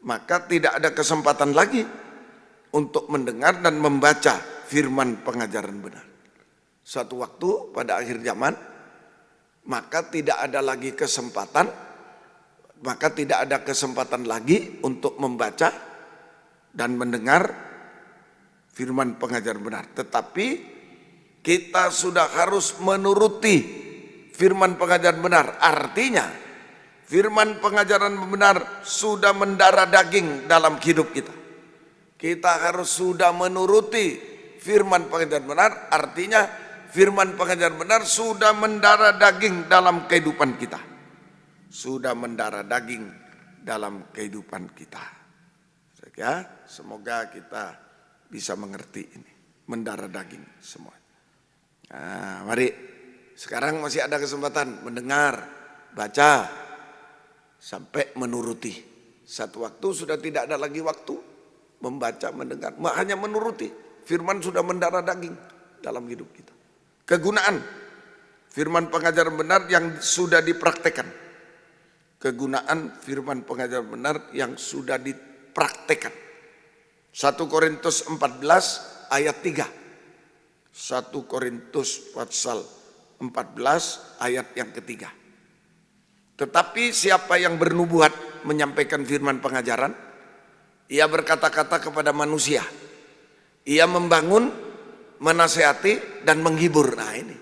maka tidak ada kesempatan lagi untuk mendengar dan membaca firman pengajaran benar. Suatu waktu pada akhir zaman, maka tidak ada lagi kesempatan, lagi untuk membaca dan mendengar firman pengajaran benar. Tetapi kita sudah harus menuruti firman pengajaran benar. Artinya firman pengajaran benar sudah mendarah daging dalam hidup kita. Kita harus sudah menuruti firman pengajaran benar, artinya firman pengajaran benar sudah mendarah daging dalam kehidupan kita. Sudah mendarah daging dalam kehidupan kita. Ya, semoga kita bisa mengerti ini. Mendarah daging semua. Nah, mari. Sekarang masih ada kesempatan mendengar, baca, sampai menuruti. Satu waktu sudah tidak ada lagi waktu membaca, mendengar. Hanya menuruti. Firman sudah mendarah daging dalam hidup kita. Kegunaan firman pengajaran benar yang sudah dipraktekkan. Kegunaan firman pengajaran benar yang sudah dipraktekkan. 1 Korintus 14 ayat 3. 1 Korintus pasal 14 ayat yang ketiga. Tetapi siapa yang bernubuat menyampaikan firman pengajaran, ia berkata-kata kepada manusia. Ia membangun menasehati, dan menghibur. Nah ini.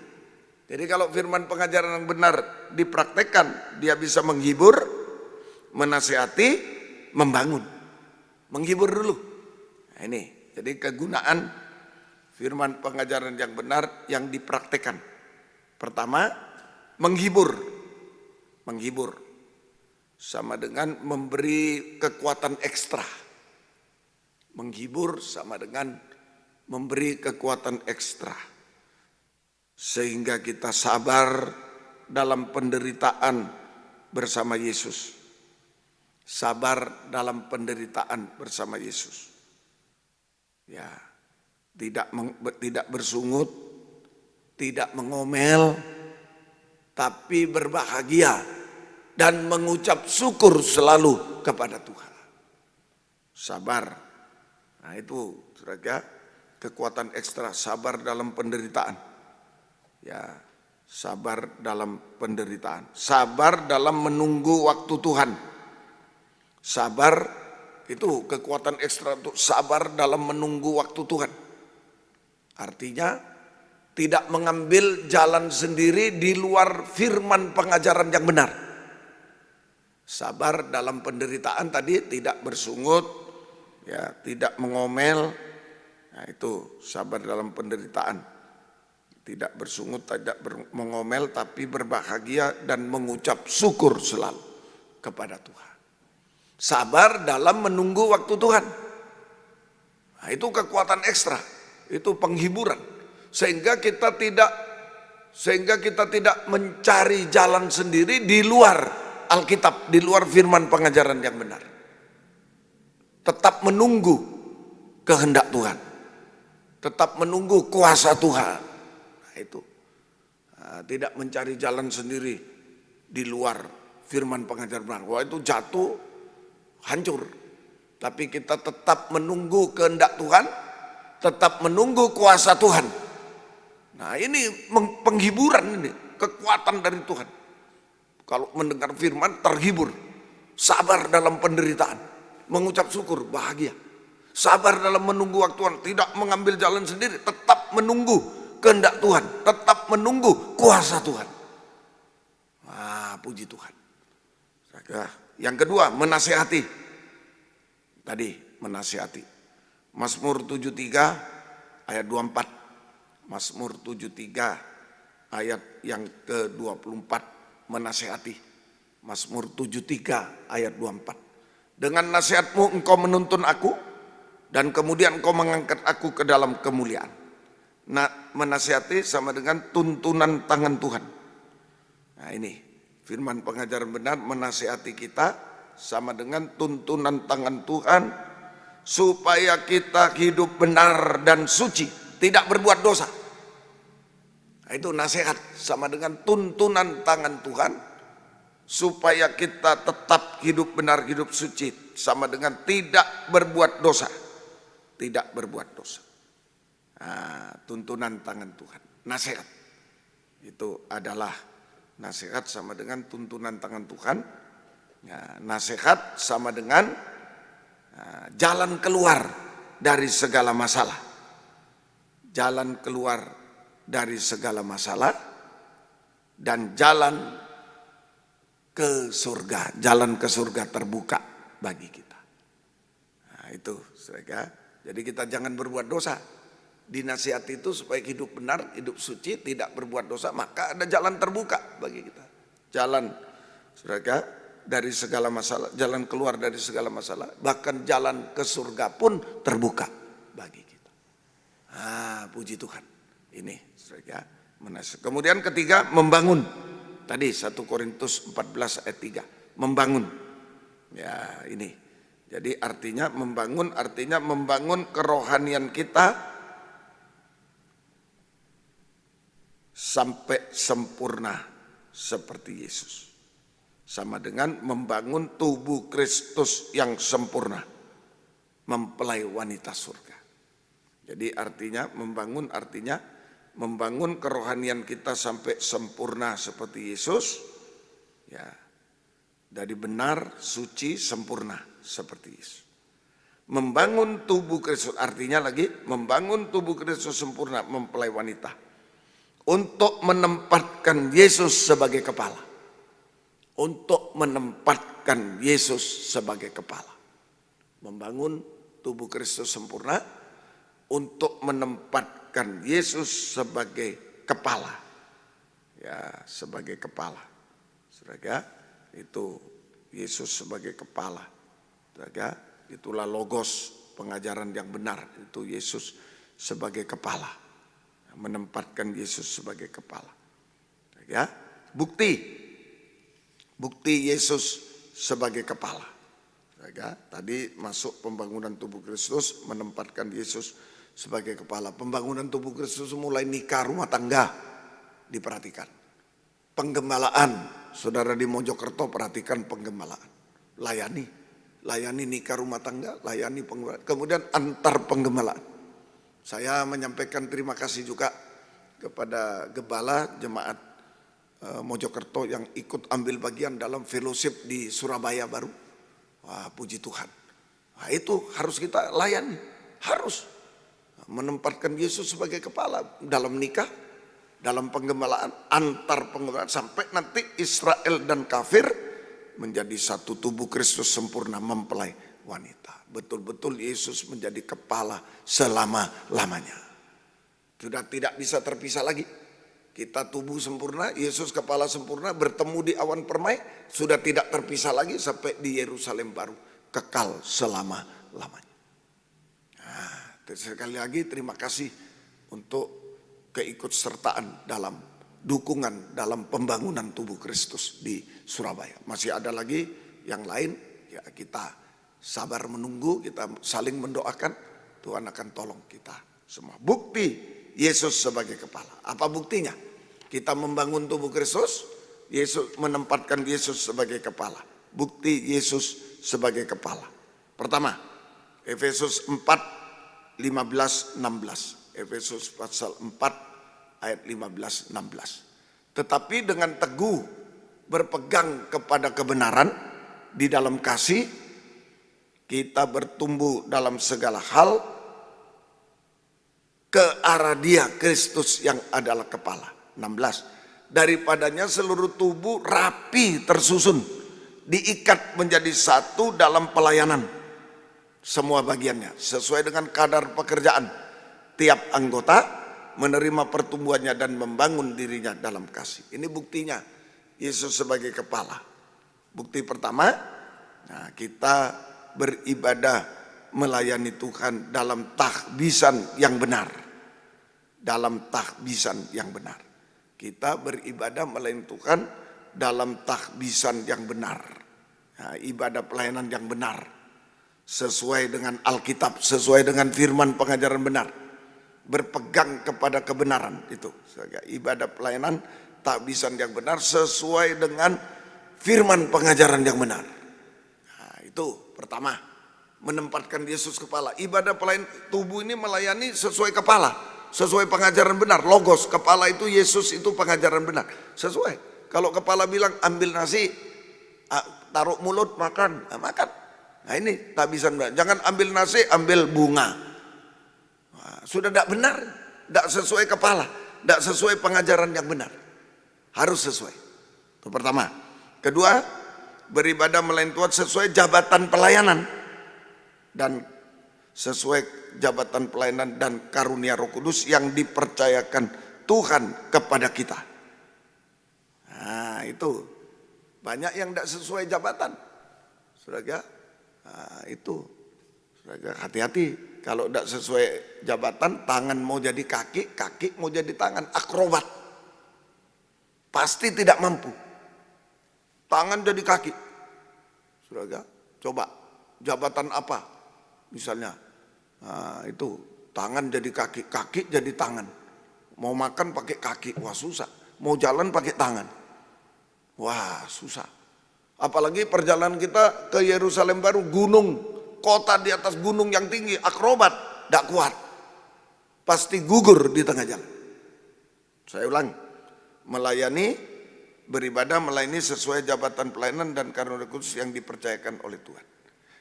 Jadi kalau firman pengajaran yang benar dipraktekkan, dia bisa menghibur, menasehati, membangun. Menghibur dulu. Nah ini. Jadi kegunaan firman pengajaran yang benar yang dipraktekkan. Pertama, menghibur. Menghibur sama dengan memberi kekuatan ekstra. Menghibur sama dengan memberi kekuatan ekstra. Sehingga kita sabar dalam penderitaan bersama Yesus. Sabar dalam penderitaan bersama Yesus. Ya, tidak bersungut, tidak mengomel, tapi berbahagia dan mengucap syukur selalu kepada Tuhan. Sabar. Nah itu saudara, kekuatan ekstra, sabar dalam penderitaan. Ya, sabar dalam penderitaan. Sabar dalam menunggu waktu Tuhan. Sabar itu kekuatan ekstra untuk sabar dalam menunggu waktu Tuhan. Artinya tidak mengambil jalan sendiri di luar firman pengajaran yang benar. Sabar dalam penderitaan tadi, tidak bersungut, ya, tidak mengomel. Nah itu sabar dalam penderitaan. Tidak bersungut, tidak mengomel, tapi berbahagia dan mengucap syukur selalu kepada Tuhan. Sabar dalam menunggu waktu Tuhan. Nah itu kekuatan ekstra, itu penghiburan. Sehingga kita tidak mencari jalan sendiri di luar Alkitab, di luar firman pengajaran yang benar. Tetap menunggu kehendak Tuhan. Tetap menunggu kuasa Tuhan. Nah, itu. Nah, tidak mencari jalan sendiri di luar firman pengajaran benar. Wah itu jatuh, hancur. Tapi kita tetap menunggu kehendak Tuhan, tetap menunggu kuasa Tuhan. Nah ini penghiburan ini, kekuatan dari Tuhan. Kalau mendengar firman terhibur, sabar dalam penderitaan, mengucap syukur, bahagia. Sabar dalam menunggu waktu Tuhan, tidak mengambil jalan sendiri, tetap menunggu kehendak Tuhan, tetap menunggu kuasa Tuhan. Wah, puji Tuhan. Yang kedua, menasehati. Tadi menasehati. Mazmur 73 ayat 24. Mazmur 73 ayat yang ke-24, menasehati. Mazmur 73 ayat 24. Dengan nasihatmu engkau menuntun aku, dan kemudian engkau mengangkat aku ke dalam kemuliaan. Nah, menasehati sama dengan tuntunan tangan Tuhan. Nah ini, firman pengajaran benar menasehati kita sama dengan tuntunan tangan Tuhan, supaya kita hidup benar dan suci, tidak berbuat dosa. Nah, itu nasihat sama dengan tuntunan tangan Tuhan, supaya kita tetap hidup benar, hidup suci, sama dengan tidak berbuat dosa. Tidak berbuat dosa. Nah, tuntunan tangan Tuhan, nasihat. Itu adalah nasihat sama dengan tuntunan tangan Tuhan. Nah, nasihat sama dengan jalan keluar dari segala masalah. Jalan keluar dari segala masalah dan jalan ke surga. Jalan ke surga terbuka bagi kita. Nah, itu saudara. Jadi kita jangan berbuat dosa. Dinasihati itu supaya hidup benar, hidup suci, tidak berbuat dosa, maka ada jalan terbuka bagi kita. Jalan saudara dari segala masalah, jalan keluar dari segala masalah, bahkan jalan ke surga pun terbuka bagi kita. Puji Tuhan. Ini saudara, kemudian ketiga, membangun. Tadi 1 Korintus 14 ayat 3, membangun. Ya, ini. Jadi artinya membangun kerohanian kita sampai sempurna seperti Yesus. Sama dengan membangun tubuh Kristus yang sempurna, mempelai wanita surga. Jadi membangun kerohanian kita sampai sempurna seperti Yesus, ya, dari benar, suci, sempurna seperti Yesus. Membangun tubuh Kristus, artinya lagi membangun tubuh Kristus sempurna mempelai wanita. Untuk menempatkan Yesus sebagai kepala. Untuk menempatkan Yesus sebagai kepala. Membangun tubuh Kristus sempurna untuk menempatkan Yesus sebagai kepala. Ya, sebagai kepala. Saudara, itu Yesus sebagai kepala. Saudara, itulah logos pengajaran yang benar. Itu Yesus sebagai kepala. Menempatkan Yesus sebagai kepala. Ya, bukti Yesus sebagai kepala. Ya, tadi masuk pembangunan tubuh Kristus, menempatkan Yesus sebagai kepala. Pembangunan tubuh Kristus mulai nikah, rumah tangga, diperhatikan. Penggembalaan, saudara di Mojokerto perhatikan penggembalaan. Layani nikah, rumah tangga, layani penggembalaan. Kemudian antar penggembalaan. Saya menyampaikan terima kasih juga kepada gembala jemaat Mojokerto yang ikut ambil bagian dalam fellowship di Surabaya baru. Wah, puji Tuhan. Nah, itu harus kita layani. Harus menempatkan Yesus sebagai kepala dalam nikah, dalam penggembalaan, antar penggembalaan, sampai nanti Israel dan kafir menjadi satu tubuh Kristus sempurna mempelai wanita. Betul-betul Yesus menjadi kepala selama-lamanya. Sudah tidak bisa terpisah lagi. Kita tubuh sempurna, Yesus kepala sempurna, bertemu di awan permai, sudah tidak terpisah lagi sampai di Yerusalem baru, kekal selama-lamanya. Nah, sekali lagi terima kasih untuk keikutsertaan dalam dukungan dalam pembangunan tubuh Kristus di Surabaya. Masih ada lagi yang lain, ya kita sabar menunggu, kita saling mendoakan, Tuhan akan tolong kita semua. Bukti Yesus sebagai kepala. Apa buktinya? Kita membangun tubuh Kristus, Yesus menempatkan Yesus sebagai kepala. Bukti Yesus sebagai kepala. Pertama, Efesus 4, 15, 16. Efesus pasal 4 ayat 15, 16. Tetapi dengan teguh berpegang kepada kebenaran di dalam kasih, kita bertumbuh dalam segala hal ke arah Dia, Kristus yang adalah kepala. 16. Daripadanya seluruh tubuh rapi tersusun, diikat menjadi satu dalam pelayanan. Semua bagiannya sesuai dengan kadar pekerjaan. Tiap anggota menerima pertumbuhannya dan membangun dirinya dalam kasih. Ini buktinya Yesus sebagai kepala. Bukti pertama, nah kita beribadah melayani Tuhan dalam tahbisan yang benar. Dalam tahbisan yang benar. Kita beribadah melayani Tuhan dalam tahbisan yang benar. Nah, ibadah pelayanan yang benar. Sesuai dengan Alkitab, sesuai dengan firman pengajaran benar. Berpegang kepada kebenaran itu. Ibadah pelayanan tahbisan yang benar sesuai dengan firman pengajaran yang benar. Nah, itu pertama, menempatkan Yesus kepala. Ibadah pelayanan tubuh ini melayani sesuai kepala. Sesuai pengajaran benar, logos, kepala itu Yesus itu pengajaran benar. Sesuai. Kalau kepala bilang ambil nasi, taruh mulut, makan, makan. Nah ini tak bisa benar. Jangan ambil nasi, ambil bunga. Nah, sudah tidak benar, tidak sesuai kepala, tidak sesuai pengajaran yang benar. Harus sesuai. Itu pertama. Kedua, beribadah melayani Tuhan sesuai jabatan pelayanan. Dan sesuai jabatan pelayanan dan karunia Roh Kudus yang dipercayakan Tuhan kepada kita. Nah itu banyak yang tidak sesuai jabatan. Saudara, nah, itu saudara hati-hati. Kalau tidak sesuai jabatan, tangan mau jadi kaki, kaki mau jadi tangan, akrobat. Pasti tidak mampu. Tangan jadi kaki. Saudara, coba jabatan apa? Misalnya, nah, itu tangan jadi kaki, kaki jadi tangan. Mau makan pakai kaki, wah susah. Mau jalan pakai tangan, wah susah. Apalagi perjalanan kita ke Yerusalem baru, gunung, kota di atas gunung yang tinggi, akrobat, tidak kuat. Pasti gugur di tengah jalan. Saya ulang, melayani, beribadah melayani sesuai jabatan pelayanan dan karunia kudus yang dipercayakan oleh Tuhan.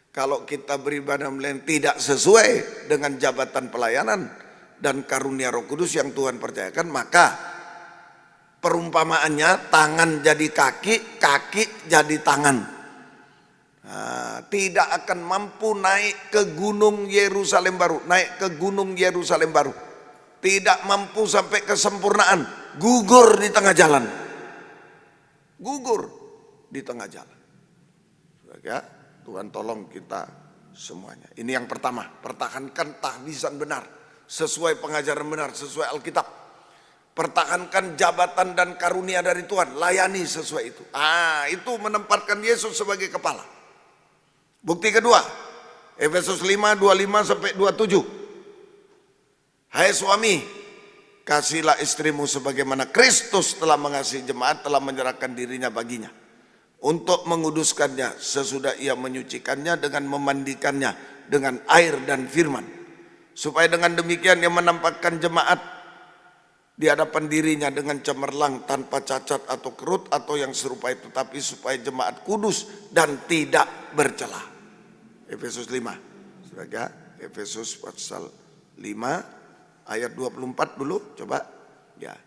Kalau kita beribadah melayani tidak sesuai dengan jabatan pelayanan dan karunia Roh Kudus yang Tuhan percayakan, maka perumpamaannya tangan jadi kaki, kaki jadi tangan. Nah, tidak akan mampu naik ke gunung Yerusalem baru, naik ke gunung Yerusalem baru. Tidak mampu sampai kesempurnaan, gugur di tengah jalan. Gugur di tengah jalan. Ya, Tuhan tolong kita semuanya. Ini yang pertama, pertahankan tahbisan benar, sesuai pengajaran benar, sesuai Alkitab. Pertahankan jabatan dan karunia dari Tuhan, layani sesuai itu. Itu menempatkan Yesus sebagai kepala. Bukti kedua, Efesus 5, 25 sampai 27. Hai suami, kasihlah istrimu sebagaimana Kristus telah mengasihi jemaat, telah menyerahkan dirinya baginya, untuk menguduskannya sesudah ia menyucikannya dengan memandikannya dengan air dan firman, supaya dengan demikian ia menampakkan jemaat di hadapan dirinya dengan cemerlang, tanpa cacat atau kerut atau yang serupa itu, tapi supaya jemaat kudus dan tidak bercela. Efesus 5. Saudara, Efesus pasal 5 ayat 24 dulu, coba. Ya.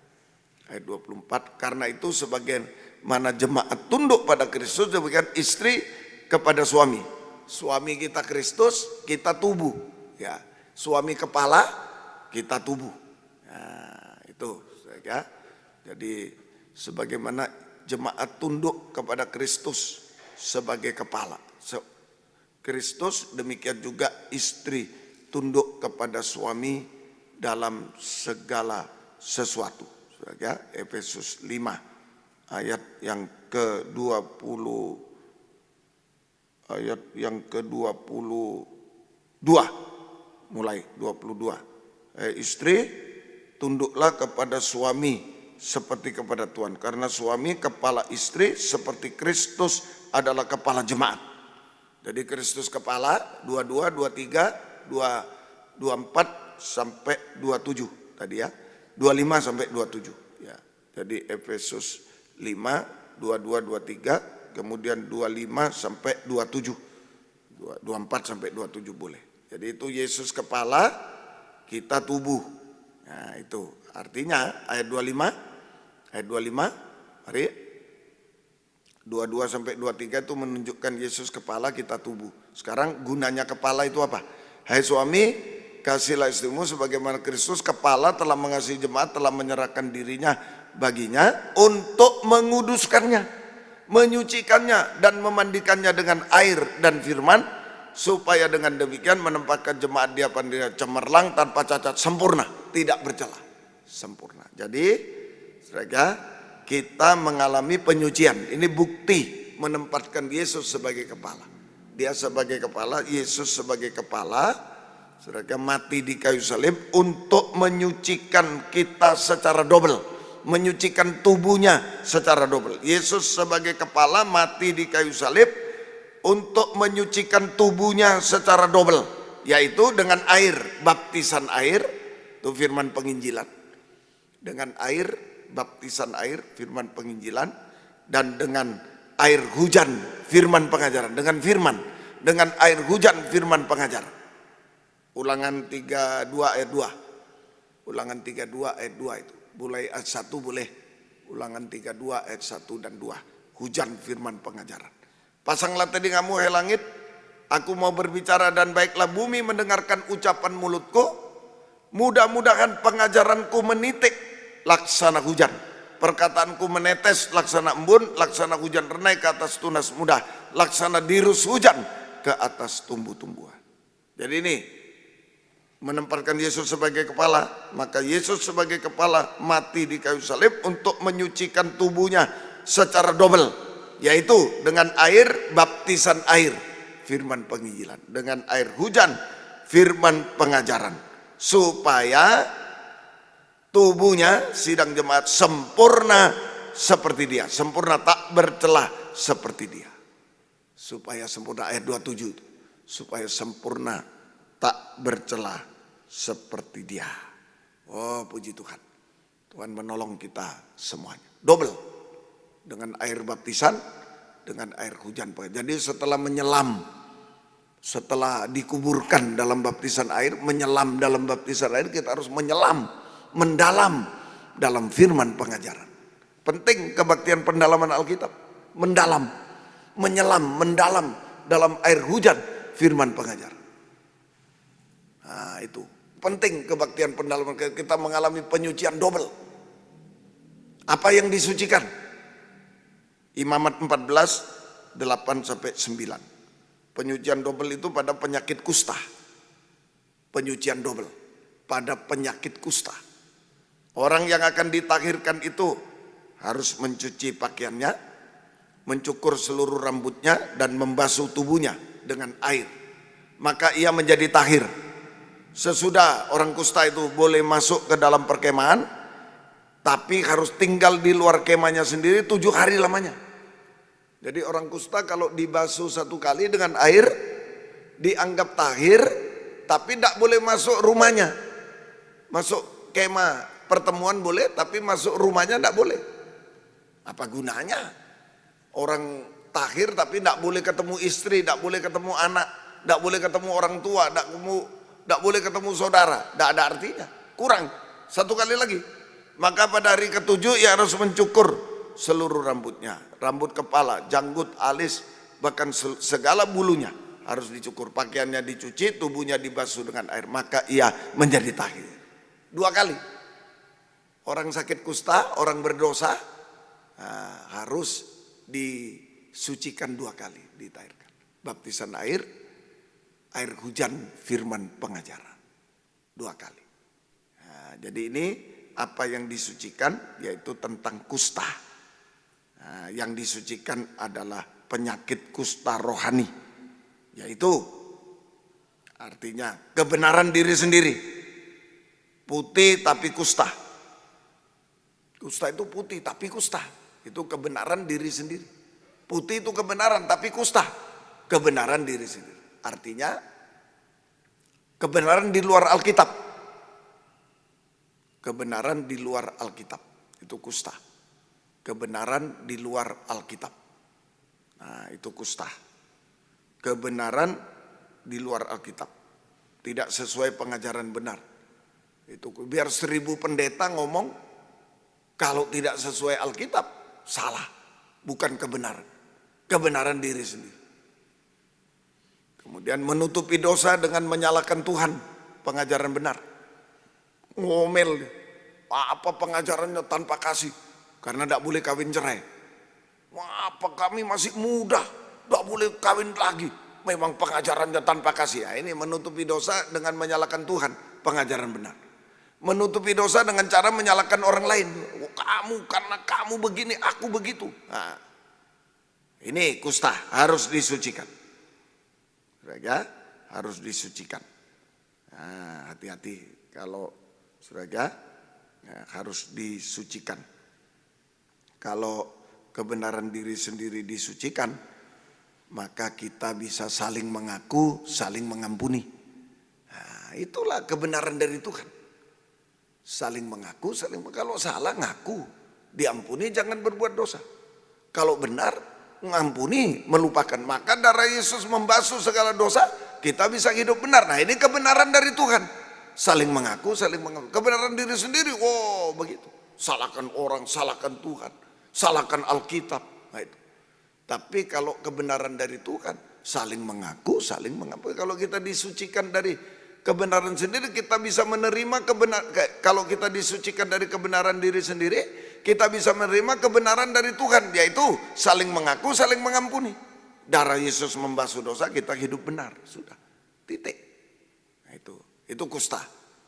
Ayat 24, karena itu sebagaimana jemaat tunduk pada Kristus, demikian istri kepada suami. Suami kita Kristus, kita tubuh. Ya. Suami kepala, kita tubuh. Nah, itu ya. Jadi sebagaimana jemaat tunduk kepada Kristus sebagai kepala. Kristus, demikian juga istri tunduk kepada suami dalam segala sesuatu. Ya, Efesus 5 ayat yang ke-20, ayat yang ke-22, mulai 22. Istri, tunduklah kepada suami seperti kepada Tuhan, karena suami kepala istri seperti Kristus adalah kepala jemaat. Jadi Kristus kepala 22, 23, 24 sampai 27 tadi ya, 25 sampai 27 ya. Jadi Efesus 5 22 23, kemudian 25 sampai 27, 24 sampai 27 boleh. Jadi itu Yesus kepala, kita tubuh. Nah, itu artinya ayat 25, mari 22 sampai 23 itu menunjukkan Yesus kepala, kita tubuh. Sekarang gunanya kepala itu apa? Hai suami, kasihlah istrimu sebagaimana Kristus kepala telah mengasihi jemaat, telah menyerahkan dirinya baginya untuk menguduskannya, menyucikannya dan memandikannya dengan air dan firman, supaya dengan demikian menempatkan jemaat di hadapan dirinya cemerlang, tanpa cacat, sempurna, tidak bercela, sempurna. Jadi saudara, kita mengalami penyucian. Ini bukti menempatkan Yesus sebagai kepala. Dia sebagai kepala, Yesus sebagai kepala. Saudara, mati di kayu salib untuk menyucikan kita secara double, menyucikan tubuhnya secara double. Yesus sebagai kepala mati di kayu salib untuk menyucikan tubuhnya secara double, yaitu dengan air, baptisan air, itu firman penginjilan. Dengan air, baptisan air, firman penginjilan, dan dengan air hujan, firman pengajaran. Dengan air hujan, firman pengajaran. Ulangan 32 ayat 2. Ulangan 32 ayat 2 itu. Mulai ayat 1 boleh. Ulangan 32 ayat 1 dan 2. Hujan firman pengajaran. Pasanglah telingamu hai langit, aku mau berbicara, dan baiklah bumi mendengarkan ucapan mulutku. Mudah-mudahan pengajaranku menitik laksana hujan, perkataanku menetes laksana embun, laksana hujan renai ke atas tunas muda, laksana dirus hujan ke atas tumbuh-tumbuhan. Jadi ini menempatkan Yesus sebagai kepala, maka Yesus sebagai kepala mati di kayu salib untuk menyucikan tubuhnya secara double, yaitu dengan air, baptisan air, firman penginjilan, dengan air hujan, firman pengajaran, supaya tubuhnya sidang jemaat sempurna seperti dia, sempurna tak bercelah seperti dia. Supaya sempurna, ayat 27 itu, supaya sempurna tak bercelah seperti dia. Oh, puji Tuhan. Tuhan menolong kita semuanya. Double. Dengan air baptisan, dengan air hujan. Jadi setelah menyelam Setelah dikuburkan dalam baptisan air, menyelam dalam baptisan air, kita harus menyelam, mendalam dalam firman pengajaran. Penting kebaktian pendalaman Alkitab. Mendalam, menyelam, mendalam dalam air hujan firman pengajaran. Nah itu penting kebaktian pendalaman. Kita mengalami penyucian double. Apa yang disucikan? Imamat 14, 8-9. Penyucian double itu pada penyakit kusta. Penyucian double pada penyakit kusta. Orang yang akan ditahirkan itu harus mencuci pakaiannya, mencukur seluruh rambutnya, dan membasuh tubuhnya dengan air. Maka ia menjadi tahir. Sesudah orang kusta itu boleh masuk ke dalam perkemahan, tapi harus tinggal di luar kemahnya sendiri 7 hari lamanya. Jadi orang kusta kalau dibasuh 1 kali dengan air dianggap tahir, tapi tidak boleh masuk rumahnya. Masuk kemah pertemuan boleh, tapi masuk rumahnya tidak boleh. Apa gunanya? Orang tahir tapi tidak boleh ketemu istri, tidak boleh ketemu anak, tidak boleh ketemu orang tua, tidak boleh ketemu saudara. Tidak ada artinya. Kurang 1 kali lagi. Maka pada hari ke-7 ia harus mencukur seluruh rambutnya, rambut kepala, janggut, alis, bahkan segala bulunya harus dicukur. Pakaiannya dicuci, tubuhnya dibasuh dengan air, maka ia menjadi tahir. 2 kali. Orang sakit kusta, orang berdosa, harus disucikan 2 kali, ditahirkan. Baptisan air hujan, firman pengajaran. 2 kali. Nah, jadi ini apa yang disucikan, yaitu tentang kusta. Nah, yang disucikan adalah penyakit kusta rohani, yaitu artinya kebenaran diri sendiri. Putih tapi kusta. Kusta itu putih tapi kusta. Itu kebenaran diri sendiri. Putih itu kebenaran tapi kusta. Kebenaran diri sendiri. Artinya kebenaran di luar Alkitab. Kebenaran di luar Alkitab. Itu kusta. Kebenaran di luar Alkitab. Nah itu kusta. Kebenaran di luar Alkitab. Tidak sesuai pengajaran benar. Itu biar 1000 pendeta ngomong, kalau tidak sesuai Alkitab, salah. Bukan kebenaran. Kebenaran diri sendiri. Kemudian menutupi dosa dengan menyalahkan Tuhan. Pengajaran benar. Ngomel. Apa pengajarannya tanpa kasih. Karena tidak boleh kawin cerai. Apa kami masih muda, tidak boleh kawin lagi. Memang pengajarannya tanpa kasih. Nah, ini menutupi dosa dengan menyalahkan Tuhan. Pengajaran benar. Menutupi dosa dengan cara menyalahkan orang lain. Kamu karena kamu begini, aku begitu. Nah, ini kusta harus disucikan. Saudara, harus disucikan. Nah, hati-hati kalau saudara, harus disucikan. Kalau kebenaran diri sendiri disucikan, maka kita bisa saling mengaku, saling mengampuni. Nah, itulah kebenaran dari Tuhan. Saling mengaku, kalau salah ngaku, diampuni, jangan berbuat dosa. Kalau benar, mengampuni, melupakan. Maka darah Yesus membasuh segala dosa, kita bisa hidup benar. Nah ini kebenaran dari Tuhan. Saling mengaku, saling mengaku. Kebenaran diri sendiri, begitu. Salahkan orang, salahkan Tuhan. Salahkan Alkitab. Nah, itu. Tapi kalau kebenaran dari Tuhan, saling mengaku, saling mengampuni. Kalau kita disucikan dari kebenaran sendiri, kita bisa menerima kebenaran. Kalau kita disucikan dari kebenaran diri sendiri, kita bisa menerima kebenaran dari Tuhan, yaitu saling mengaku, saling mengampuni. Darah Yesus membasuh dosa, kita hidup benar. Sudah, titik. Nah, itu kusta,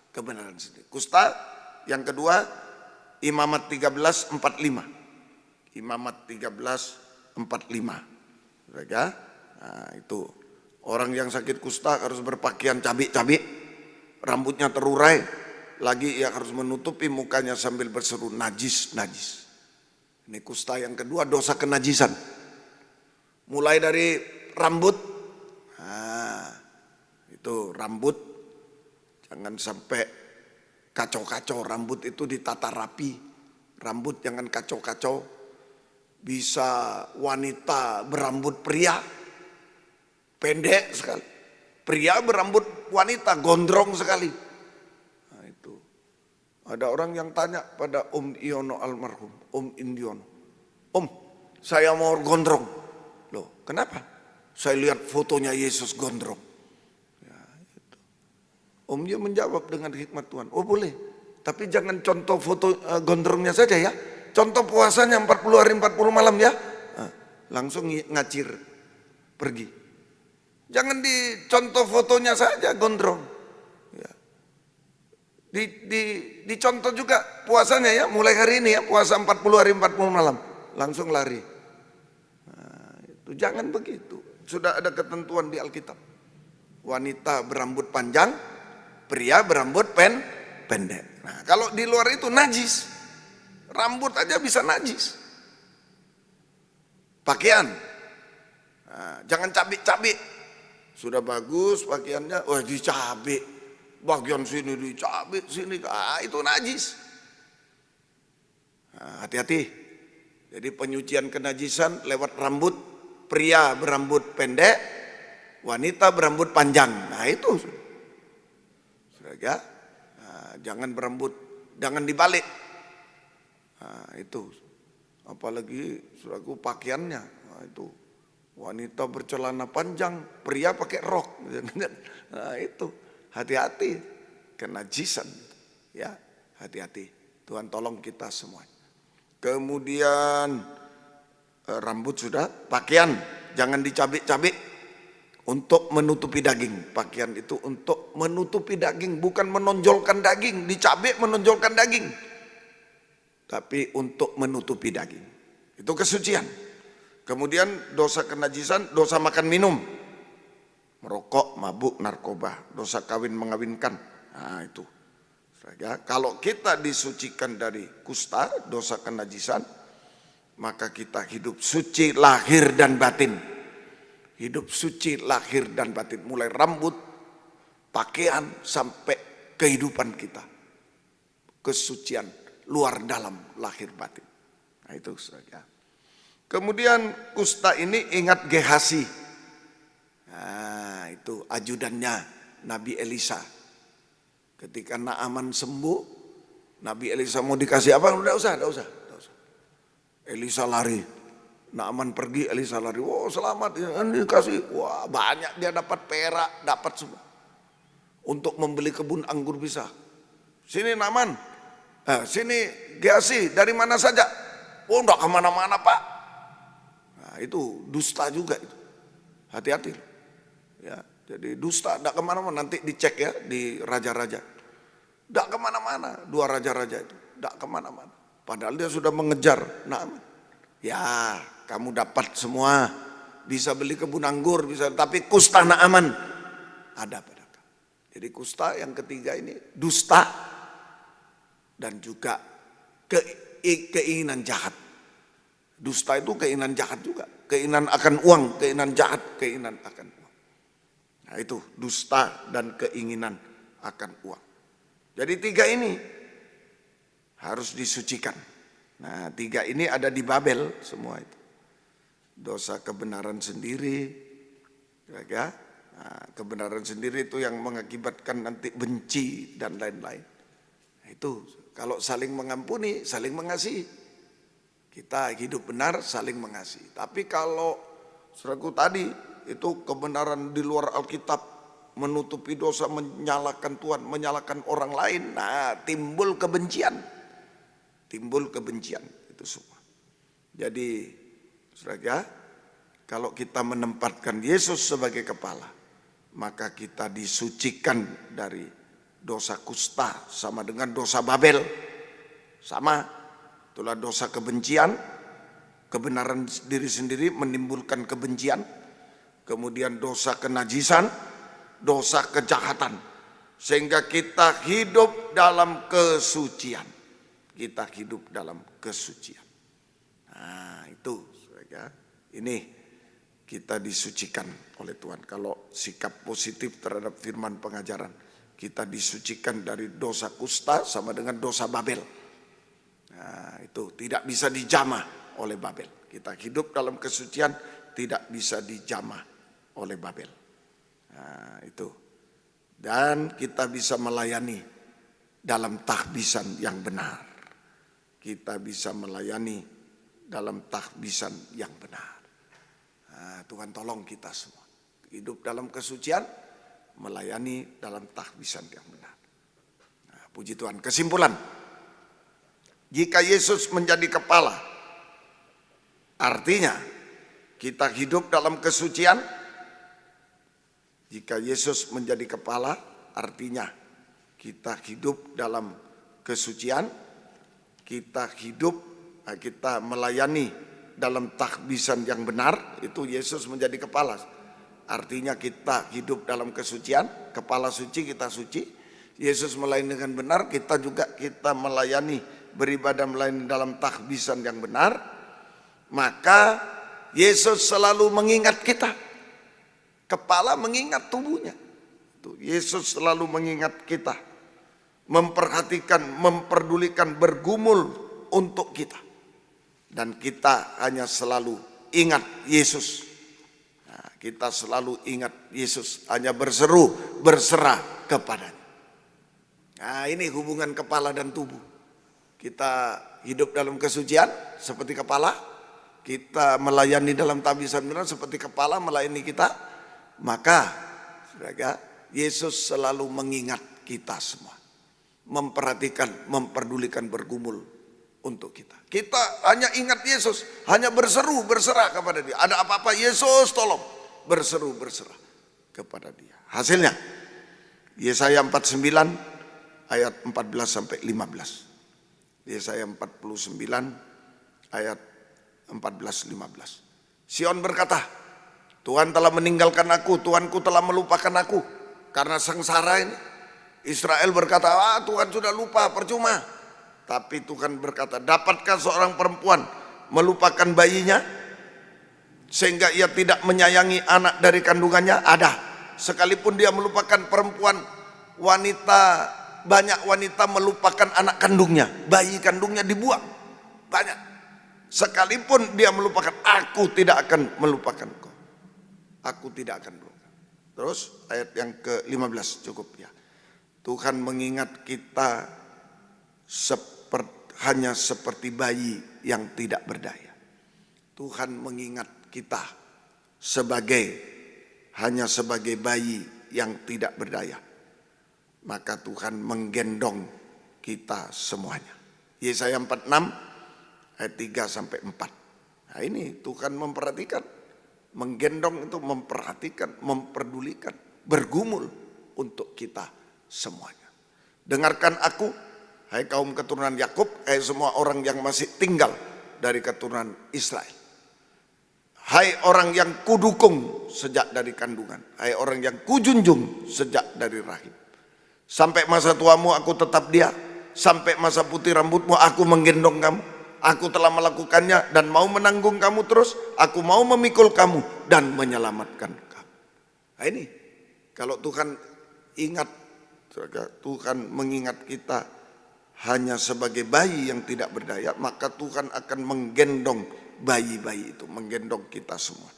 kebenaran sendiri. Kusta yang kedua, Imamat 13:45. Imamat 13:45. Mereka, nah itu orang yang sakit kusta harus berpakaian cabik-cabik, rambutnya terurai, lagi ia harus menutupi mukanya sambil berseru najis, najis. Ini kusta yang kedua, dosa kenajisan. Mulai dari rambut, nah itu rambut jangan sampai kacau-kacau, rambut itu ditata rapi, rambut jangan kacau-kacau. Bisa wanita berambut pria pendek sekali, Pria berambut wanita, gondrong sekali. Nah, itu. Ada orang yang tanya pada Om Iono almarhum, Om Indiono. Om, saya mau gondrong. Loh, kenapa? Saya lihat fotonya Yesus gondrong. Ya, itu. Om dia menjawab dengan hikmat Tuhan. Oh boleh, tapi jangan contoh foto gondrongnya saja ya. Contoh puasanya 40 hari 40 malam ya. Nah, langsung ngacir, pergi. Jangan dicontoh fotonya saja gondrong. Ya. Dicontoh juga puasanya ya, mulai hari ini ya, puasa 40 hari 40 malam. Langsung lari. Nah, itu jangan begitu. Sudah ada ketentuan di Alkitab. Wanita berambut panjang, pria berambut pendek. Nah, kalau di luar itu najis. Rambut aja bisa najis. Pakaian. Nah, jangan cabik-cabik. Sudah bagus pakaiannya, wah dicabik. Bagian sini dicabik, sini. Itu najis. Nah, hati-hati. Jadi penyucian kenajisan lewat rambut. Pria berambut pendek, wanita berambut panjang. Nah itu. Nah, jangan berambut, jangan dibalik. Nah, itu. Apalagi saudaraku pakaiannya. Nah, itu. Wanita bercelana panjang, pria pakai rok. Nah, itu. Hati-hati. Kenajisan. Ya, hati-hati. Tuhan tolong kita semua. Kemudian rambut sudah, pakaian jangan dicabik-cabik untuk menutupi daging. Pakaian itu untuk menutupi daging, bukan menonjolkan daging. Dicabik menonjolkan daging. Tapi untuk menutupi daging. Itu kesucian. Kemudian dosa kenajisan, dosa makan minum. Merokok, mabuk, narkoba, dosa kawin mengawinkan. Nah itu. Kalau kita disucikan dari kusta, dosa kenajisan, maka kita hidup suci lahir dan batin. Hidup suci lahir dan batin. Mulai rambut, pakaian, sampai kehidupan kita. Kesucian luar dalam lahir batin. Nah itu saja. Kemudian kusta ini ingat Gehasi. Nah itu ajudannya Nabi Elisa. Ketika Naaman sembuh, Nabi Elisa mau dikasih apa? Udah usah. Elisa lari. Naaman pergi, Elisa lari. Oh selamat, dikasih. Wah banyak dia dapat perak, dapat semua. Untuk membeli kebun anggur bisa. Sini Naaman, sini Gehasi, dari mana saja? Oh enggak kemana-mana pak. Nah itu dusta juga itu. Hati-hati. Ya, jadi dusta, enggak kemana-mana. Nanti dicek ya di raja-raja. Enggak kemana-mana, dua raja-raja itu. Enggak kemana-mana. Padahal dia sudah mengejar Naaman. Ya, kamu dapat semua. Bisa beli kebun anggur, bisa. Tapi kusta Naaman ada pada kamu. Jadi kusta yang ketiga ini dusta dan juga keinginan jahat. Dusta itu keinginan jahat juga. Keinginan akan uang, keinginan jahat, keinginan akan uang. Nah itu dusta dan keinginan akan uang. Jadi tiga ini harus disucikan. Nah 3 ini ada di Babel semua itu. Dosa kebenaran sendiri. Ya, nah, kebenaran sendiri itu yang mengakibatkan nanti benci dan lain-lain. Nah, itu kalau saling mengampuni, saling mengasihi. Kita hidup benar saling mengasihi. Tapi kalau saudaraku tadi itu kebenaran di luar Alkitab. Menutupi dosa, menyalahkan Tuhan, menyalahkan orang lain. Nah timbul kebencian. Timbul kebencian itu semua. Jadi saudara, kalau kita menempatkan Yesus sebagai kepala, maka kita disucikan dari dosa kusta sama dengan dosa Babel. Sama, itulah dosa kebencian, kebenaran diri sendiri menimbulkan kebencian, kemudian dosa kenajisan, dosa kejahatan. Sehingga kita hidup dalam kesucian. Kita hidup dalam kesucian. Nah itu ya, ini kita disucikan oleh Tuhan. Kalau sikap positif terhadap firman pengajaran, kita disucikan dari dosa kusta sama dengan dosa Babel. Nah itu tidak bisa dijamah oleh Babel. Kita hidup dalam kesucian tidak bisa dijamah oleh Babel. Nah, itu. Dan kita bisa melayani dalam tahbisan yang benar. Kita bisa melayani dalam tahbisan yang benar. Nah, Tuhan tolong kita semua. Hidup dalam kesucian, melayani dalam tahbisan yang benar. Nah, puji Tuhan. Kesimpulan, jika Yesus menjadi kepala, artinya kita hidup dalam kesucian. Jika Yesus menjadi kepala, artinya kita hidup dalam kesucian, kita melayani dalam tahbisan yang benar, itu Yesus menjadi kepala. Artinya kita hidup dalam kesucian, kepala suci, kita suci. Yesus melayani dengan benar, kita melayani, beribadah melayani dalam tahbisan yang benar. Maka Yesus selalu mengingat kita. Kepala mengingat tubuhnya. Yesus selalu mengingat kita. Memperhatikan, memperdulikan, bergumul untuk kita. Dan kita hanya selalu ingat Yesus. Nah, kita selalu ingat Yesus. Hanya berseru, berserah kepadanya. Nah, ini hubungan kepala dan tubuh. Kita hidup dalam kesucian seperti kepala. Kita melayani dalam tahbisan benar seperti kepala melayani kita. Maka saudara, Yesus selalu mengingat kita semua. Memperhatikan, memperdulikan, bergumul untuk kita. Kita hanya ingat Yesus, hanya berseru, berserah kepada Dia. Ada apa-apa, Yesus tolong. Berseru, berserah kepada Dia. Hasilnya, Yesaya 49 ayat 14 sampai 15. Yesaya 49 ayat 14-15. Sion berkata, Tuhan telah meninggalkan aku, Tuhanku telah melupakan aku. Karena sengsara ini. Israel berkata, Tuhan sudah lupa, percuma. Tapi Tuhan berkata, dapatkah seorang perempuan melupakan bayinya? Sehingga ia tidak menyayangi anak dari kandungannya? Ada. Sekalipun dia melupakan perempuan, banyak wanita melupakan anak kandungnya. Bayi kandungnya dibuang. Banyak. Sekalipun dia melupakan, aku tidak akan melupakan kau. Aku tidak akan melupakan. Terus ayat yang ke-15 cukup ya. Tuhan mengingat kita hanya seperti bayi yang tidak berdaya. Tuhan mengingat kita hanya sebagai bayi yang tidak berdaya. Maka Tuhan menggendong kita semuanya. Yesaya 46 ayat 3 sampai 4. Nah, ini Tuhan memperhatikan. Menggendong itu memperhatikan, memperdulikan, bergumul untuk kita semuanya. Dengarkan aku, hai kaum keturunan Yakub, hai semua orang yang masih tinggal dari keturunan Israel. Hai orang yang kudukung sejak dari kandungan, hai orang yang kujunjung sejak dari rahim. Sampai masa tuamu aku tetap dia, sampai masa putih rambutmu aku menggendong kamu. Aku telah melakukannya dan mau menanggung kamu terus. Aku mau memikul kamu dan menyelamatkan kamu. Nah ini, kalau Tuhan ingat, Tuhan mengingat kita hanya sebagai bayi yang tidak berdaya, maka Tuhan akan menggendong bayi-bayi itu, menggendong kita semua.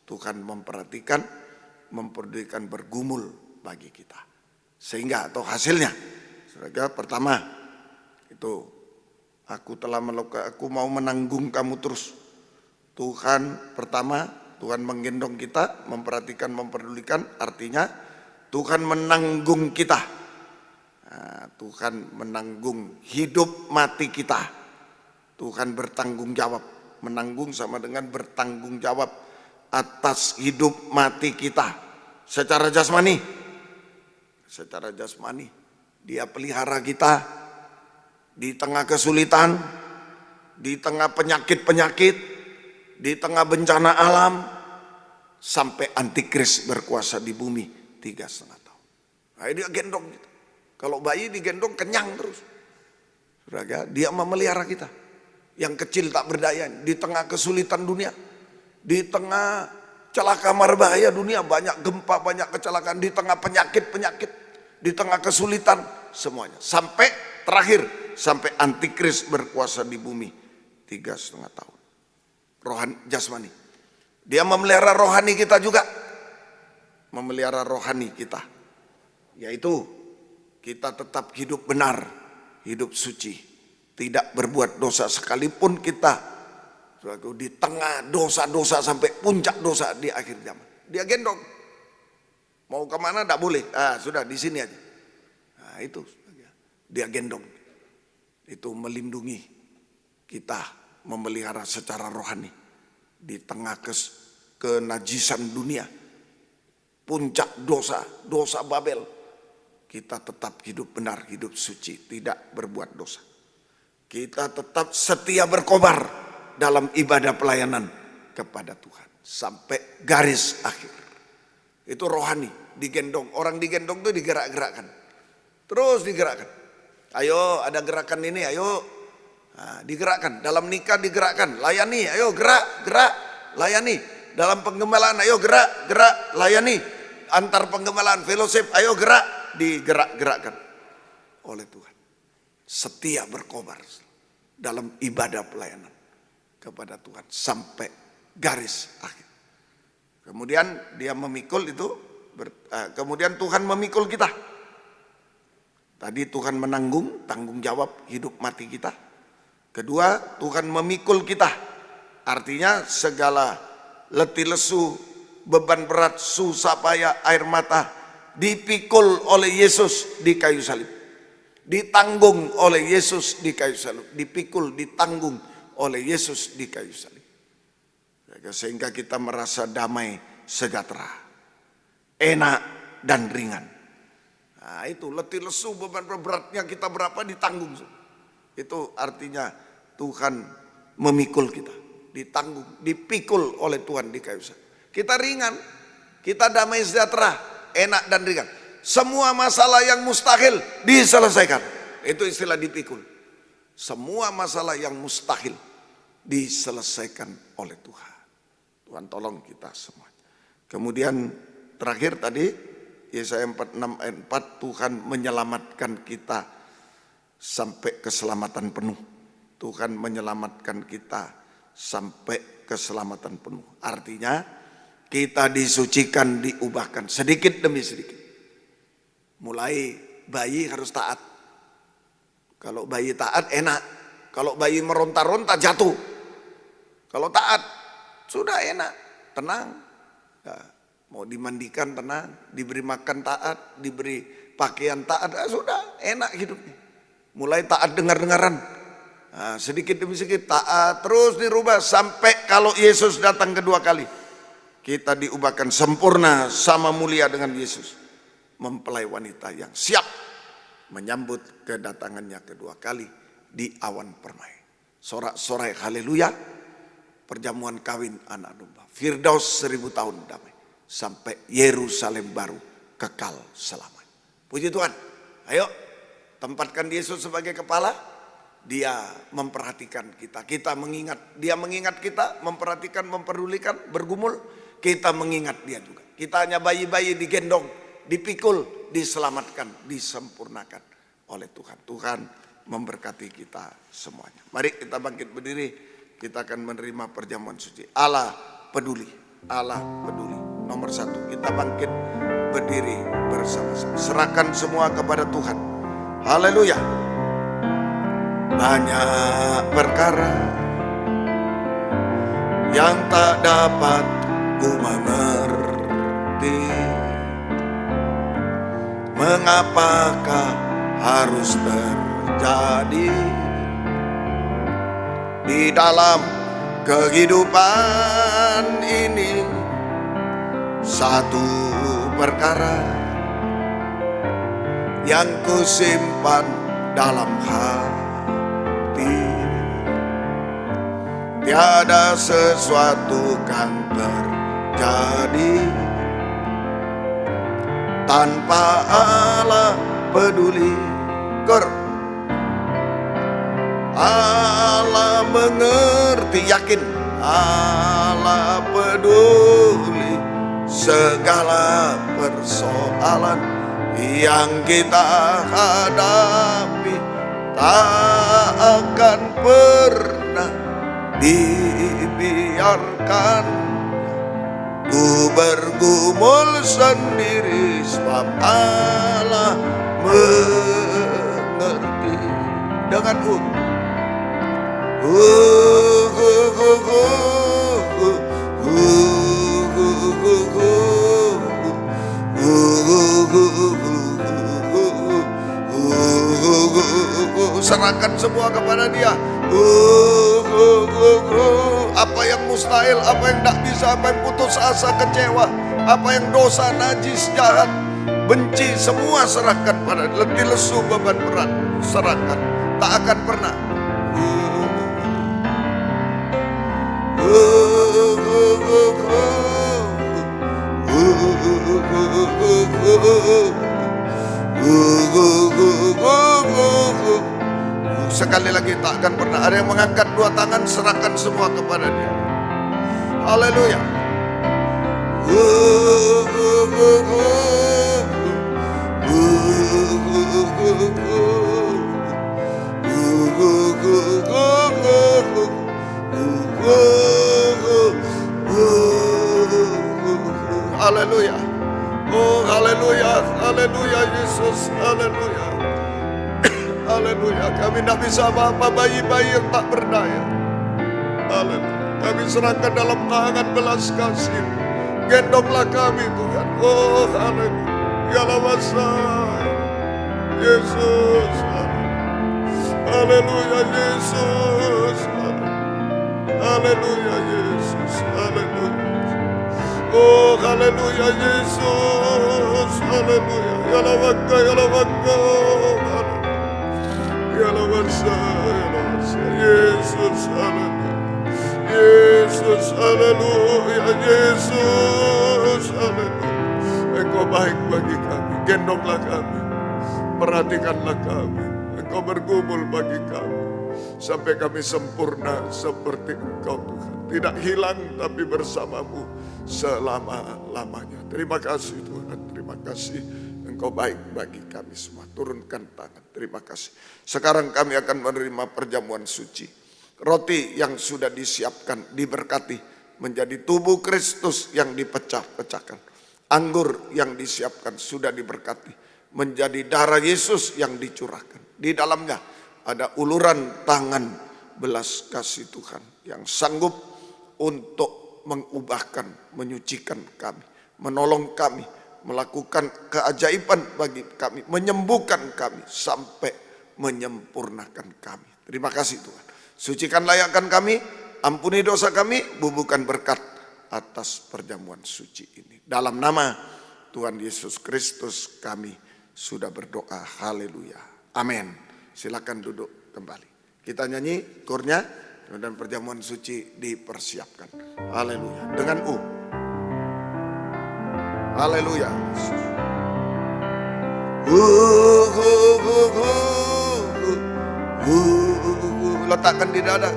Tuhan memperhatikan, memperdulikan, bergumul bagi kita. Sehingga atau hasilnya, saudara, pertama itu aku mau menanggung kamu terus. Tuhan pertama, Tuhan menggendong kita, memperhatikan, memperdulikan. Artinya Tuhan menanggung kita. Nah, Tuhan menanggung hidup mati kita. Tuhan bertanggung jawab. Menanggung sama dengan bertanggung jawab atas hidup mati kita. Secara jasmani. Secara jasmani. Dia pelihara kita. Di tengah kesulitan, di tengah penyakit-penyakit, di tengah bencana alam, sampai antikris berkuasa di bumi 3,5 tahun. Nah, dia gendong kita. Kalau bayi digendong kenyang terus. Dia memelihara kita. Yang kecil tak berdaya, di tengah kesulitan dunia, di tengah celaka marbahaya dunia, banyak gempa, banyak kecelakaan, di tengah penyakit-penyakit, di tengah kesulitan, semuanya. Sampai terakhir, sampai antikris berkuasa di bumi 3,5 tahun. Rohani, jasmani. Dia memelihara rohani kita juga. memelihara rohani kita, yaitu kita tetap hidup benar, hidup suci, tidak berbuat dosa sekalipun kita di tengah dosa-dosa sampai puncak dosa di akhir zaman. Dia gendong, mau kemana tidak boleh, sudah di sini aja. Nah, itu dia gendong, itu melindungi kita, memelihara secara rohani di tengah kenajisan dunia, puncak dosa Babel. Kita tetap hidup benar, hidup suci, tidak berbuat dosa. Kita tetap setia berkobar dalam ibadah pelayanan kepada Tuhan sampai garis akhir. Itu rohani, digendong. Orang digendong itu digerak-gerakkan, terus digerakkan. Ayo ada gerakan ini, ayo digerakkan. Dalam nikah digerakkan, layani, ayo gerak, layani. Dalam penggembalaan, ayo gerak, layani. Antar penggembalaan, fellowship, ayo gerak, digerak-gerakkan oleh Tuhan. Setia berkobar dalam ibadah pelayanan kepada Tuhan sampai garis akhir. Kemudian dia memikul itu, kemudian Tuhan memikul kita. Tadi Tuhan tanggung jawab hidup mati kita. Kedua, Tuhan memikul kita. Artinya segala letih lesu, beban berat, susah payah, air mata dipikul oleh Yesus di kayu salib. Ditanggung oleh Yesus di kayu salib. Dipikul, ditanggung oleh Yesus di kayu salib. Sehingga kita merasa damai, sejahtera, enak dan ringan. Nah itu letih lesu, beban beratnya kita berapa ditanggung. Itu artinya Tuhan memikul kita, ditanggung, dipikul oleh Tuhan di kayu salib. Kita ringan, kita damai sejahtera, enak dan ringan. Semua masalah yang mustahil diselesaikan. Itu istilah dipikul. Semua masalah yang mustahil diselesaikan oleh Tuhan. Tuhan tolong kita semua. Kemudian terakhir tadi Yesaya 46 ayat 4, Tuhan menyelamatkan kita sampai keselamatan penuh. Tuhan menyelamatkan kita sampai keselamatan penuh. Artinya kita disucikan, diubahkan sedikit demi sedikit. Mulai bayi harus taat. Kalau bayi taat enak. Kalau bayi meronta-ronta jatuh. Kalau taat sudah enak, tenang. Ya, mau dimandikan tenang, diberi makan taat, diberi pakaian taat, sudah enak hidupnya. Mulai taat dengar-dengaran. Nah, sedikit demi sedikit taat, terus dirubah sampai kalau Yesus datang kedua kali. Kita diubahkan sempurna sama mulia dengan Yesus. Mempelai wanita yang siap menyambut kedatangannya kedua kali di awan permai. Sorak-sorai haleluya, perjamuan kawin anak domba. Firdaus 1000 tahun damai. Sampai Yerusalem baru kekal selamanya. Puji Tuhan. Ayo tempatkan Yesus sebagai kepala. Dia memperhatikan kita. Kita mengingat. Dia mengingat kita. Memperhatikan, memperdulikan, bergumul. Kita mengingat dia juga. Kita hanya bayi-bayi digendong, dipikul, diselamatkan, disempurnakan oleh Tuhan. Tuhan memberkati kita semuanya. Mari kita bangkit berdiri. Kita akan menerima perjamuan suci. Allah peduli. Allah peduli. Nomor 1, kita bangkit berdiri bersama-sama. Serahkan semua kepada Tuhan. Haleluya. Banyak perkara yang tak dapat ku mengerti. Mengapakah harus terjadi di dalam kehidupan ini? Satu perkara yang ku simpan dalam hati, tiada sesuatu kan terjadi tanpa Allah peduli. Allah mengerti, yakin Allah peduli segala persoalan yang kita hadapi. Tak akan pernah dibiarkan Ku bergumul sendiri sebab Allah mengerti. Dengan serahkan semua kepada Dia. Apa yang mustahil, apa yang tidak bisa, apa yang putus asa, kecewa, apa yang dosa, najis, jahat, benci, semua serahkan pada Dia. Letih lesu beban berat, serahkan. Tak akan pernah. Sekali lagi, tak akan pernah. Ada yang mengangkat dua tangan, serahkan semua kepada Dia. Haleluya. Haleluya. Oh, haleluya, haleluya Yesus, haleluya. Haleluya, kami tidak bisa apa-apa, bayi-bayi yang tak berdaya. Haleluya, kami serahkan dalam tangan belas kasih. Gendonglah kami Tuhan. Oh, haleluya. Ya masa Yesus. Haleluya Yesus. Haleluya Yesus. Haleluya. Oh, haleluya Yesus. Haleluya. Ya maka, ya maka. Ya masa, Yesus. Haleluya. Yesus, haleluya, Yesus, haleluya. Engkau baik bagi kami, gendonglah kami, perhatikanlah kami. Engkau bergumul bagi kami, sampai kami sempurna seperti Engkau Tuhan. Tidak hilang tapi bersamamu selama-lamanya. Terima kasih Tuhan, terima kasih. Engkau baik bagi kami semua. Turunkan tangan, terima kasih. Sekarang kami akan menerima perjamuan suci. Roti yang sudah disiapkan diberkati menjadi tubuh Kristus yang dipecah-pecahkan. Anggur yang disiapkan sudah diberkati menjadi darah Yesus yang dicurahkan. Di dalamnya ada uluran tangan belas kasih Tuhan yang sanggup untuk mengubahkan, menyucikan kami, menolong kami, melakukan keajaiban bagi kami, menyembuhkan kami sampai menyempurnakan kami. Terima kasih Tuhan. Sucikan layakkan kami, ampuni dosa kami, bubuhkan berkat atas perjamuan suci ini. Dalam nama Tuhan Yesus Kristus kami sudah berdoa. Haleluya. Amin. Silakan duduk kembali. Kita nyanyi kurnya dan perjamuan suci dipersiapkan. Haleluya. Dengan Haleluya. Letakkan di dada.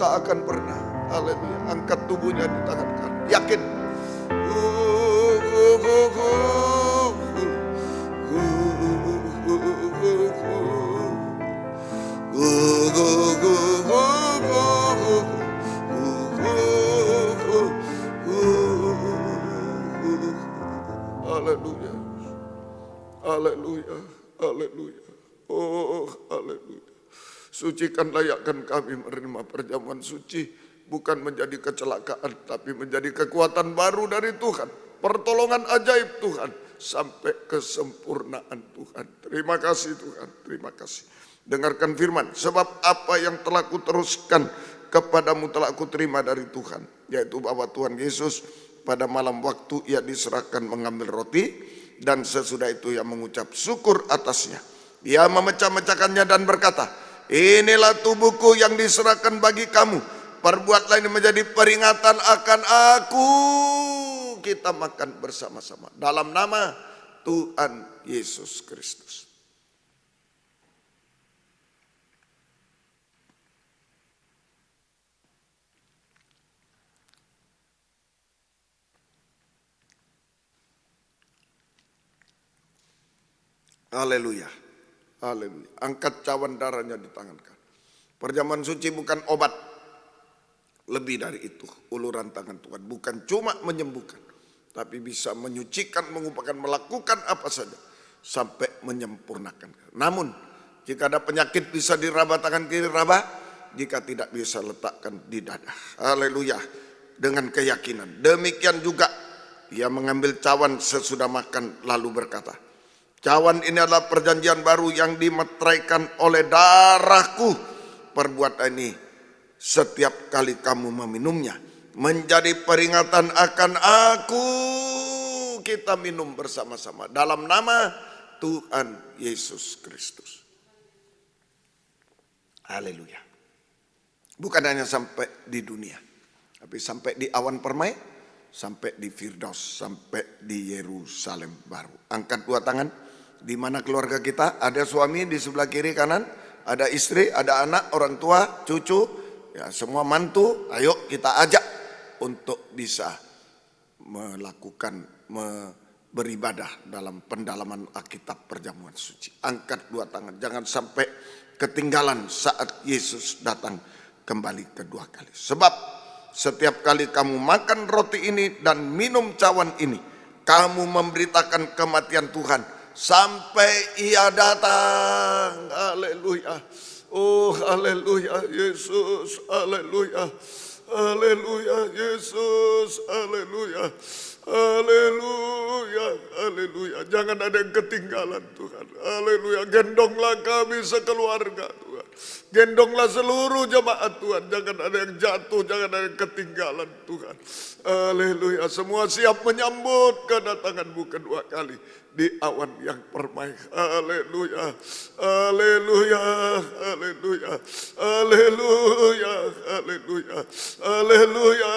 Tak akan pernah. Haleluya. Angkat tubuhnya di tangan kanan. Yakin. Haleluya. Haleluya. Haleluya. Oh, haleluya. Sucikan layakkan kami menerima perjamuan suci, bukan menjadi kecelakaan, tapi menjadi kekuatan baru dari Tuhan. Pertolongan ajaib Tuhan, sampai kesempurnaan Tuhan. Terima kasih Tuhan, terima kasih. Dengarkan firman, sebab apa yang telah kuteruskan kepadamu telah kuterima dari Tuhan, yaitu bahwa Tuhan Yesus pada malam waktu ia diserahkan mengambil roti, dan sesudah itu ia mengucap syukur atasnya. Ia memecah-mecahkannya dan berkata, inilah tubuhku yang diserahkan bagi kamu. Perbuatlah ini menjadi peringatan akan aku. Kita makan bersama-sama dalam nama Tuhan Yesus Kristus. Haleluya. Haleluya. Angkat cawan darahnya di tangan kanan. Perjamuan suci bukan obat. Lebih dari itu, uluran tangan Tuhan bukan cuma menyembuhkan, tapi bisa menyucikan, mengupakan, melakukan apa saja sampai menyempurnakan. Namun, jika ada penyakit bisa diraba tangan kiri, raba. Jika tidak bisa letakkan di dada. Haleluya. Dengan keyakinan. Demikian juga ia mengambil cawan sesudah makan lalu berkata, cawan ini adalah perjanjian baru yang dimeteraikan oleh darahku. Perbuatan ini setiap kali kamu meminumnya menjadi peringatan akan aku. Kita minum bersama-sama dalam nama Tuhan Yesus Kristus. Haleluya. Bukan hanya sampai di dunia, tapi sampai di awan permai, sampai di Firdaus, sampai di Yerusalem baru. Angkat dua tangan. Di mana keluarga kita? Ada suami di sebelah kiri kanan, ada istri, ada anak, orang tua, cucu, ya semua mantu. Ayo kita ajak untuk bisa melakukan beribadah dalam pendalaman Alkitab perjamuan suci. Angkat dua tangan, jangan sampai ketinggalan saat Yesus datang kembali kedua kali. Sebab setiap kali kamu makan roti ini dan minum cawan ini, kamu memberitakan kematian Tuhan sampai ia datang. Haleluya. Oh haleluya Yesus. Haleluya. Haleluya Yesus. Haleluya. Haleluya. Haleluya. Jangan ada yang ketinggalan Tuhan. Haleluya. Gendonglah kami sekeluarga Tuhan. Gendonglah seluruh jemaat Tuhan. Jangan ada yang jatuh, jangan ada yang ketinggalan Tuhan. Haleluya. Semua siap menyambut kedatangan-Mu kedua kali di awan yang permai. Haleluya. Haleluya. Haleluya. Haleluya. Haleluya. Haleluya.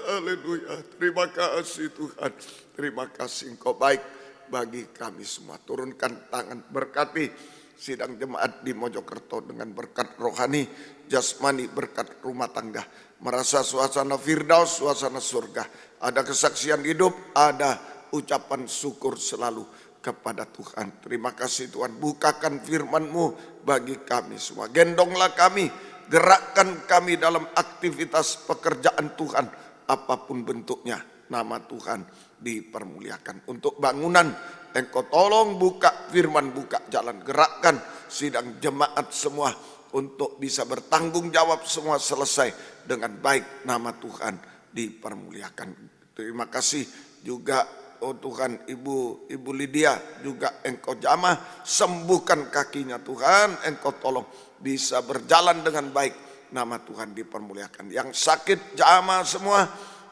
Haleluya. Terima kasih Tuhan. Terima kasih Engkau baik bagi kami semua. Turunkan tangan, berkati sidang jemaat di Mojokerto dengan berkat rohani, jasmani, berkat rumah tangga. Merasa suasana Firdaus, suasana surga. Ada kesaksian hidup, ada ucapan syukur selalu kepada Tuhan. Terima kasih Tuhan, bukakan firman-Mu bagi kami semua. Gendonglah kami, gerakkan kami dalam aktivitas pekerjaan Tuhan, apapun bentuknya. Nama Tuhan dipermuliakan. Untuk bangunan, Engkau tolong buka firman, buka jalan, gerakkan sidang jemaat semua untuk bisa bertanggung jawab semua selesai dengan baik. Nama Tuhan dipermuliakan. Terima kasih juga oh Tuhan, Ibu Lydia juga Engkau jamah, sembuhkan kakinya Tuhan, Engkau tolong bisa berjalan dengan baik. Nama Tuhan dipermuliakan. Yang sakit jamah semua,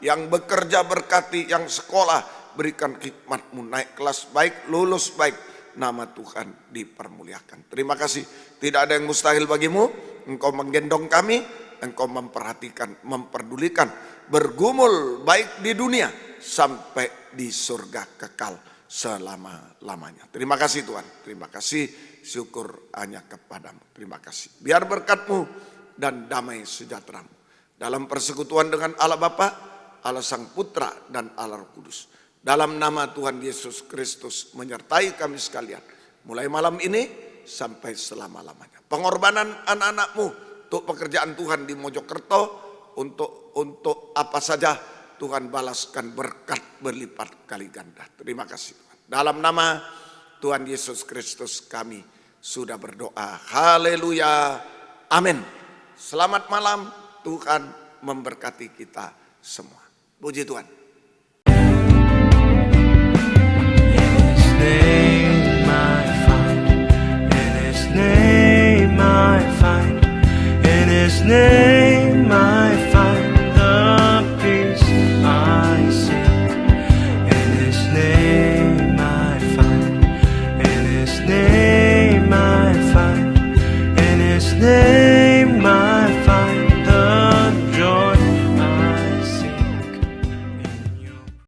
yang bekerja berkati, yang sekolah berikan hikmat-Mu, naik kelas baik, lulus baik. Nama Tuhan dipermuliakan. Terima kasih. Tidak ada yang mustahil bagi-Mu. Engkau menggendong kami, Engkau memperhatikan, memperdulikan, bergumul baik di dunia sampai di surga kekal selama-lamanya. Terima kasih Tuhan. Terima kasih. Syukur hanya kepada-Mu. Terima kasih. Biar berkat-Mu dan damai sejahtera-Mu dalam persekutuan dengan Allah Bapa, Allah Sang Putra dan Allah Roh Kudus. Dalam nama Tuhan Yesus Kristus menyertai kami sekalian. Mulai malam ini sampai selama-lamanya. Pengorbanan anak-anak-Mu untuk pekerjaan Tuhan di Mojokerto. Untuk apa saja Tuhan balaskan berkat berlipat kali ganda. Terima kasih Tuhan. Dalam nama Tuhan Yesus Kristus kami sudah berdoa. Haleluya. Amin. Selamat malam. Tuhan memberkati kita semua. Puji Tuhan. In His name